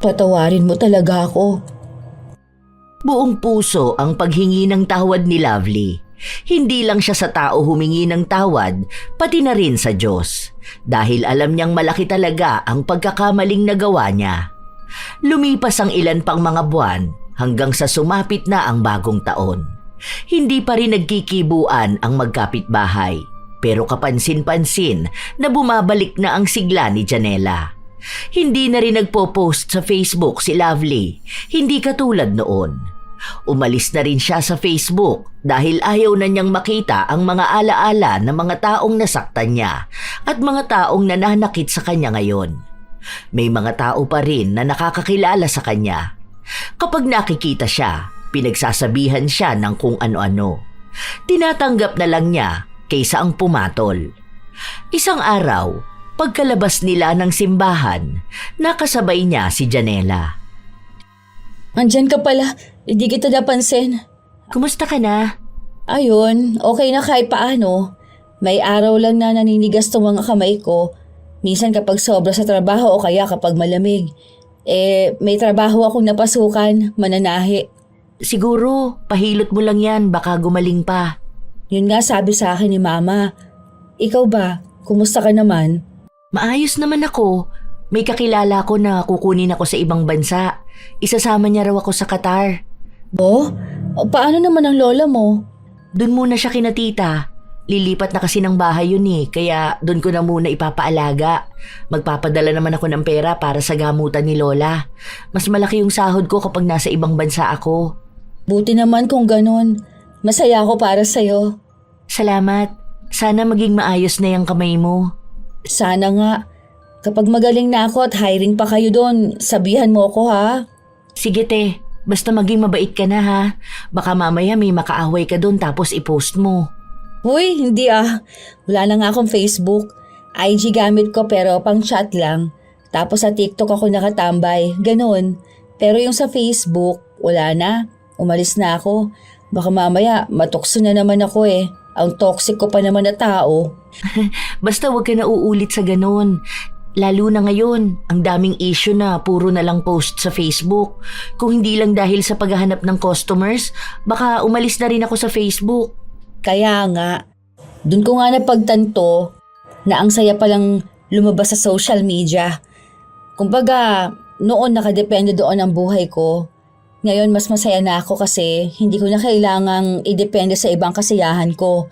Patawarin mo talaga ako. Buong puso ang paghingi ng tawad ni Lovely. Hindi lang siya sa tao humingi ng tawad, pati na rin sa Diyos. Dahil alam niyang malaki talaga ang pagkakamaling nagawa niya. Lumipas ang ilan pang mga buwan hanggang sa sumapit na ang bagong taon. Hindi pa rin nagkikibuan ang magkapitbahay. Pero kapansin-pansin na bumabalik na ang sigla ni Janela. Hindi na rin nagpo-post sa Facebook si Lovely, hindi katulad noon. Umalis na rin siya sa Facebook dahil ayaw na niyang makita ang mga alaala ng mga taong nasaktan niya at mga taong nananakit sa kanya ngayon. May mga tao pa rin na nakakakilala sa kanya. Kapag nakikita siya, pinagsasabihan siya ng kung ano-ano. Tinatanggap na lang niya kaysa ang pumatol. Isang araw, pagkalabas nila ng simbahan, nakasabay niya si Janela. Andyan ka pala, hindi kita napansin. Kumusta ka na? Ayun, okay na kahit paano. May araw lang na naninigas tong mga kamay ko. Minsan kapag sobra sa trabaho o kaya kapag malamig. May trabaho akong napasukan, mananahi. Siguro, pahilot mo lang yan, baka gumaling pa. Yun nga sabi sa akin ni Mama. Ikaw ba, kumusta ka naman? Maayos naman ako. May kakilala ko na kukunin ako sa ibang bansa. Isasama niya raw ako sa Qatar. Oh? Paano naman ang lola mo? Doon muna siya kina tita. Lilipat na kasi ng bahay yun eh, kaya doon ko na muna ipapaalaga. Magpapadala naman ako ng pera para sa gamutan ni lola. Mas malaki yung sahod ko kapag nasa ibang bansa ako. Buti naman kung ganun. Masaya ako para sa'yo. Salamat. Sana maging maayos na yung kamay mo. Sana nga. Kapag magaling na ako at hiring pa kayo doon, sabihan mo ako ha. Sige te, basta maging mabait ka na ha. Baka mamaya may makaaway ka doon tapos i-post mo. Uy, hindi ah. Wala na nga akong Facebook. IG gamit ko pero pang chat lang. Tapos sa TikTok ako nakatambay. Ganon. Pero yung sa Facebook, wala na. Umalis na ako. Baka mamaya matukso na naman ako eh. Ang toxic ko pa naman na tao. Basta wag ka na uulit sa ganon. Lalo na ngayon, ang daming issue na puro na lang post sa Facebook. Kung hindi lang dahil sa paghahanap ng customers, baka umalis na rin ako sa Facebook. Kaya nga, dun ko nga napagtanto na ang saya palang lumabas sa social media. Kumbaga, noon nakadepende doon ang buhay ko. Ngayon mas masaya na ako kasi hindi ko na kailangang idepende sa ibang kasiyahan ko.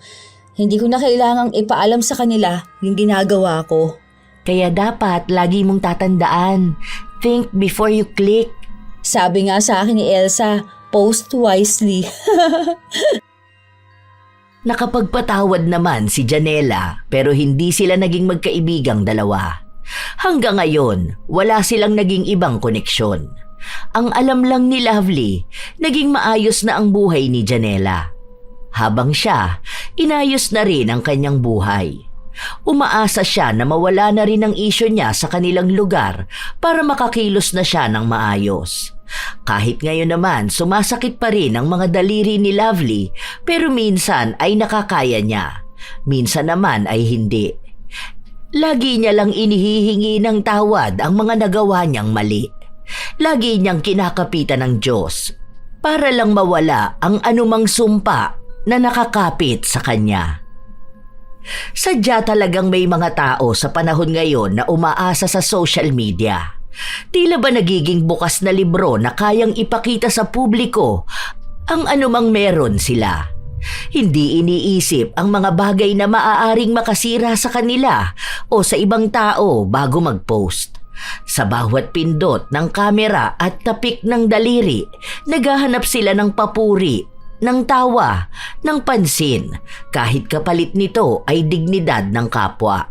Hindi ko na kailangang ipaalam sa kanila yung ginagawa ko. Kaya dapat lagi mong tatandaan, think before you click. Sabi nga sa akin ni Elsa, post wisely. Nakapagpatawad naman si Janela pero hindi sila naging magkaibigang dalawa. Hanggang ngayon, wala silang naging ibang koneksyon. Ang alam lang ni Lovely, naging maayos na ang buhay ni Janela. Habang siya, inayos na rin ang kanyang buhay. Umaasa siya na mawala na rin ang isyo niya sa kanilang lugar para makakilos na siya ng maayos. Kahit ngayon naman sumasakit pa rin ang mga daliri ni Lovely pero minsan ay nakakaya niya. Minsan naman ay hindi. Lagi niya lang inihihingi ng tawad ang mga nagawa niyang mali. Lagi niyang kinakapitan ng Diyos para lang mawala ang anumang sumpa na nakakapit sa kanya. Sadya talagang may mga tao sa panahon ngayon na umaasa sa social media. Tila ba nagiging bukas na libro na kayang ipakita sa publiko ang anumang meron sila. Hindi iniisip ang mga bagay na maaaring makasira sa kanila o sa ibang tao bago mag-post. Sa bawat pindot ng kamera at tapik ng daliri, naghahanap sila ng papuri, ng tawa, ng pansin, kahit kapalit nito ay dignidad ng kapwa.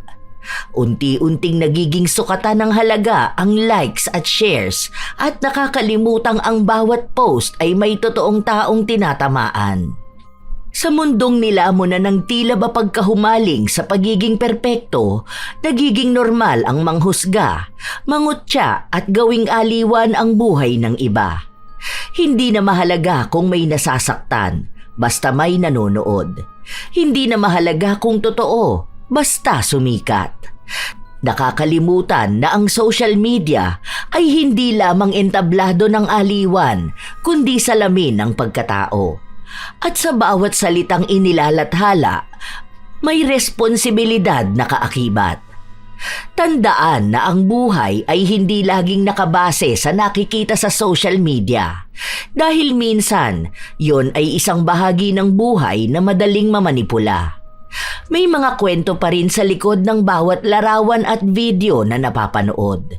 Unti-unting nagiging sukatan ng halaga ang likes at shares at nakakalimutang ang bawat post ay may totoong taong tinatamaan. Sa mundong nilamon na ng tila ba pagkahumaling sa pagiging perpekto, nagiging normal ang manghusga, mangutya at gawing aliwan ang buhay ng iba. Hindi na mahalaga kung may nasasaktan, basta may nanonood. Hindi na mahalaga kung totoo, basta sumikat. Nakakalimutan na ang social media ay hindi lamang entablado ng aliwan, kundi salamin ng pagkatao. At sa bawat salitang inilalathala, may responsibilidad na kaakibat. Tandaan na ang buhay ay hindi laging nakabase sa nakikita sa social media. Dahil minsan, yon ay isang bahagi ng buhay na madaling mamanipula. May mga kwento pa rin sa likod ng bawat larawan at video na napapanood.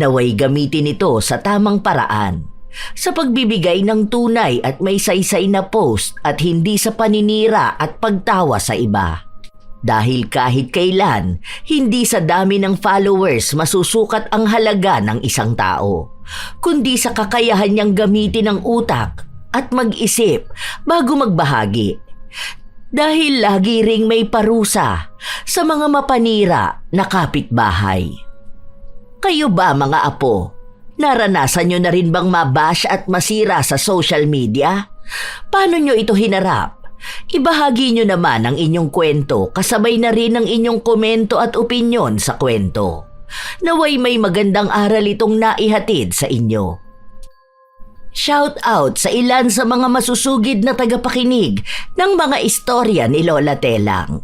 Naway gamitin ito sa tamang paraan. Sa pagbibigay ng tunay at may saysay na post at hindi sa paninira at pagtawa sa iba. Dahil kahit kailan, hindi sa dami ng followers masusukat ang halaga ng isang tao, kundi sa kakayahan niyang gamitin ang utak at mag-isip bago magbahagi. Dahil lagi ring may parusa sa mga mapanira na kapitbahay. Kayo ba mga apo? Naranasan nyo na rin bang mabash at masira sa social media? Paano nyo ito hinarap? Ibahagi nyo naman ang inyong kwento kasabay na rin ang inyong komento at opinyon sa kwento. Naway may magandang aral itong naihatid sa inyo. Shout out sa ilan sa mga masusugid na tagapakinig ng mga istorya ni Lola Telang.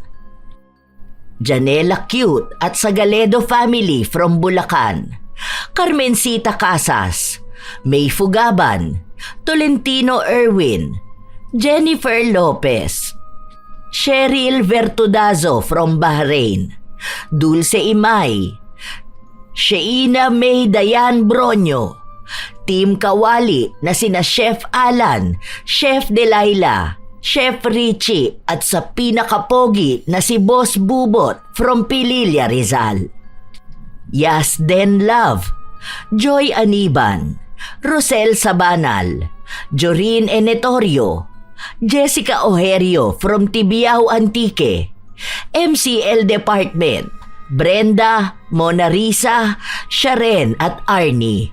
Janela Cute at Sagaledo Family from Bulacan. Carmencita Casas, May Fugaban, Tolentino Erwin, Jennifer Lopez, Cheryl Vertudazo from Bahrain, Dulce Imay, Sheina May Dayan Bronyo, Team Kawali na sina Chef Alan, Chef Delilah, Chef Richie at sa pinakapogi na si Boss Bubot from Pililla Rizal. Yasden Love, Joy Aniban, Rosel Sabanal, Jorin Enetorio, Jessica Ojerio from Tibiao Antique, MCL Department, Brenda, Mona Risa, Sharen at Arnie,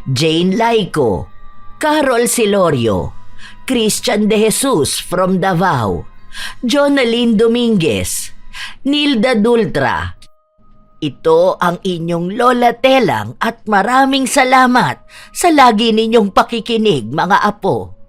Jane Laico, Carol Silorio, Christian De Jesus from Davao, Jonaline Dominguez, Nilda Dultra. Ito ang inyong Lola Telang at maraming salamat sa lagi ninyong pakikinig, mga apo.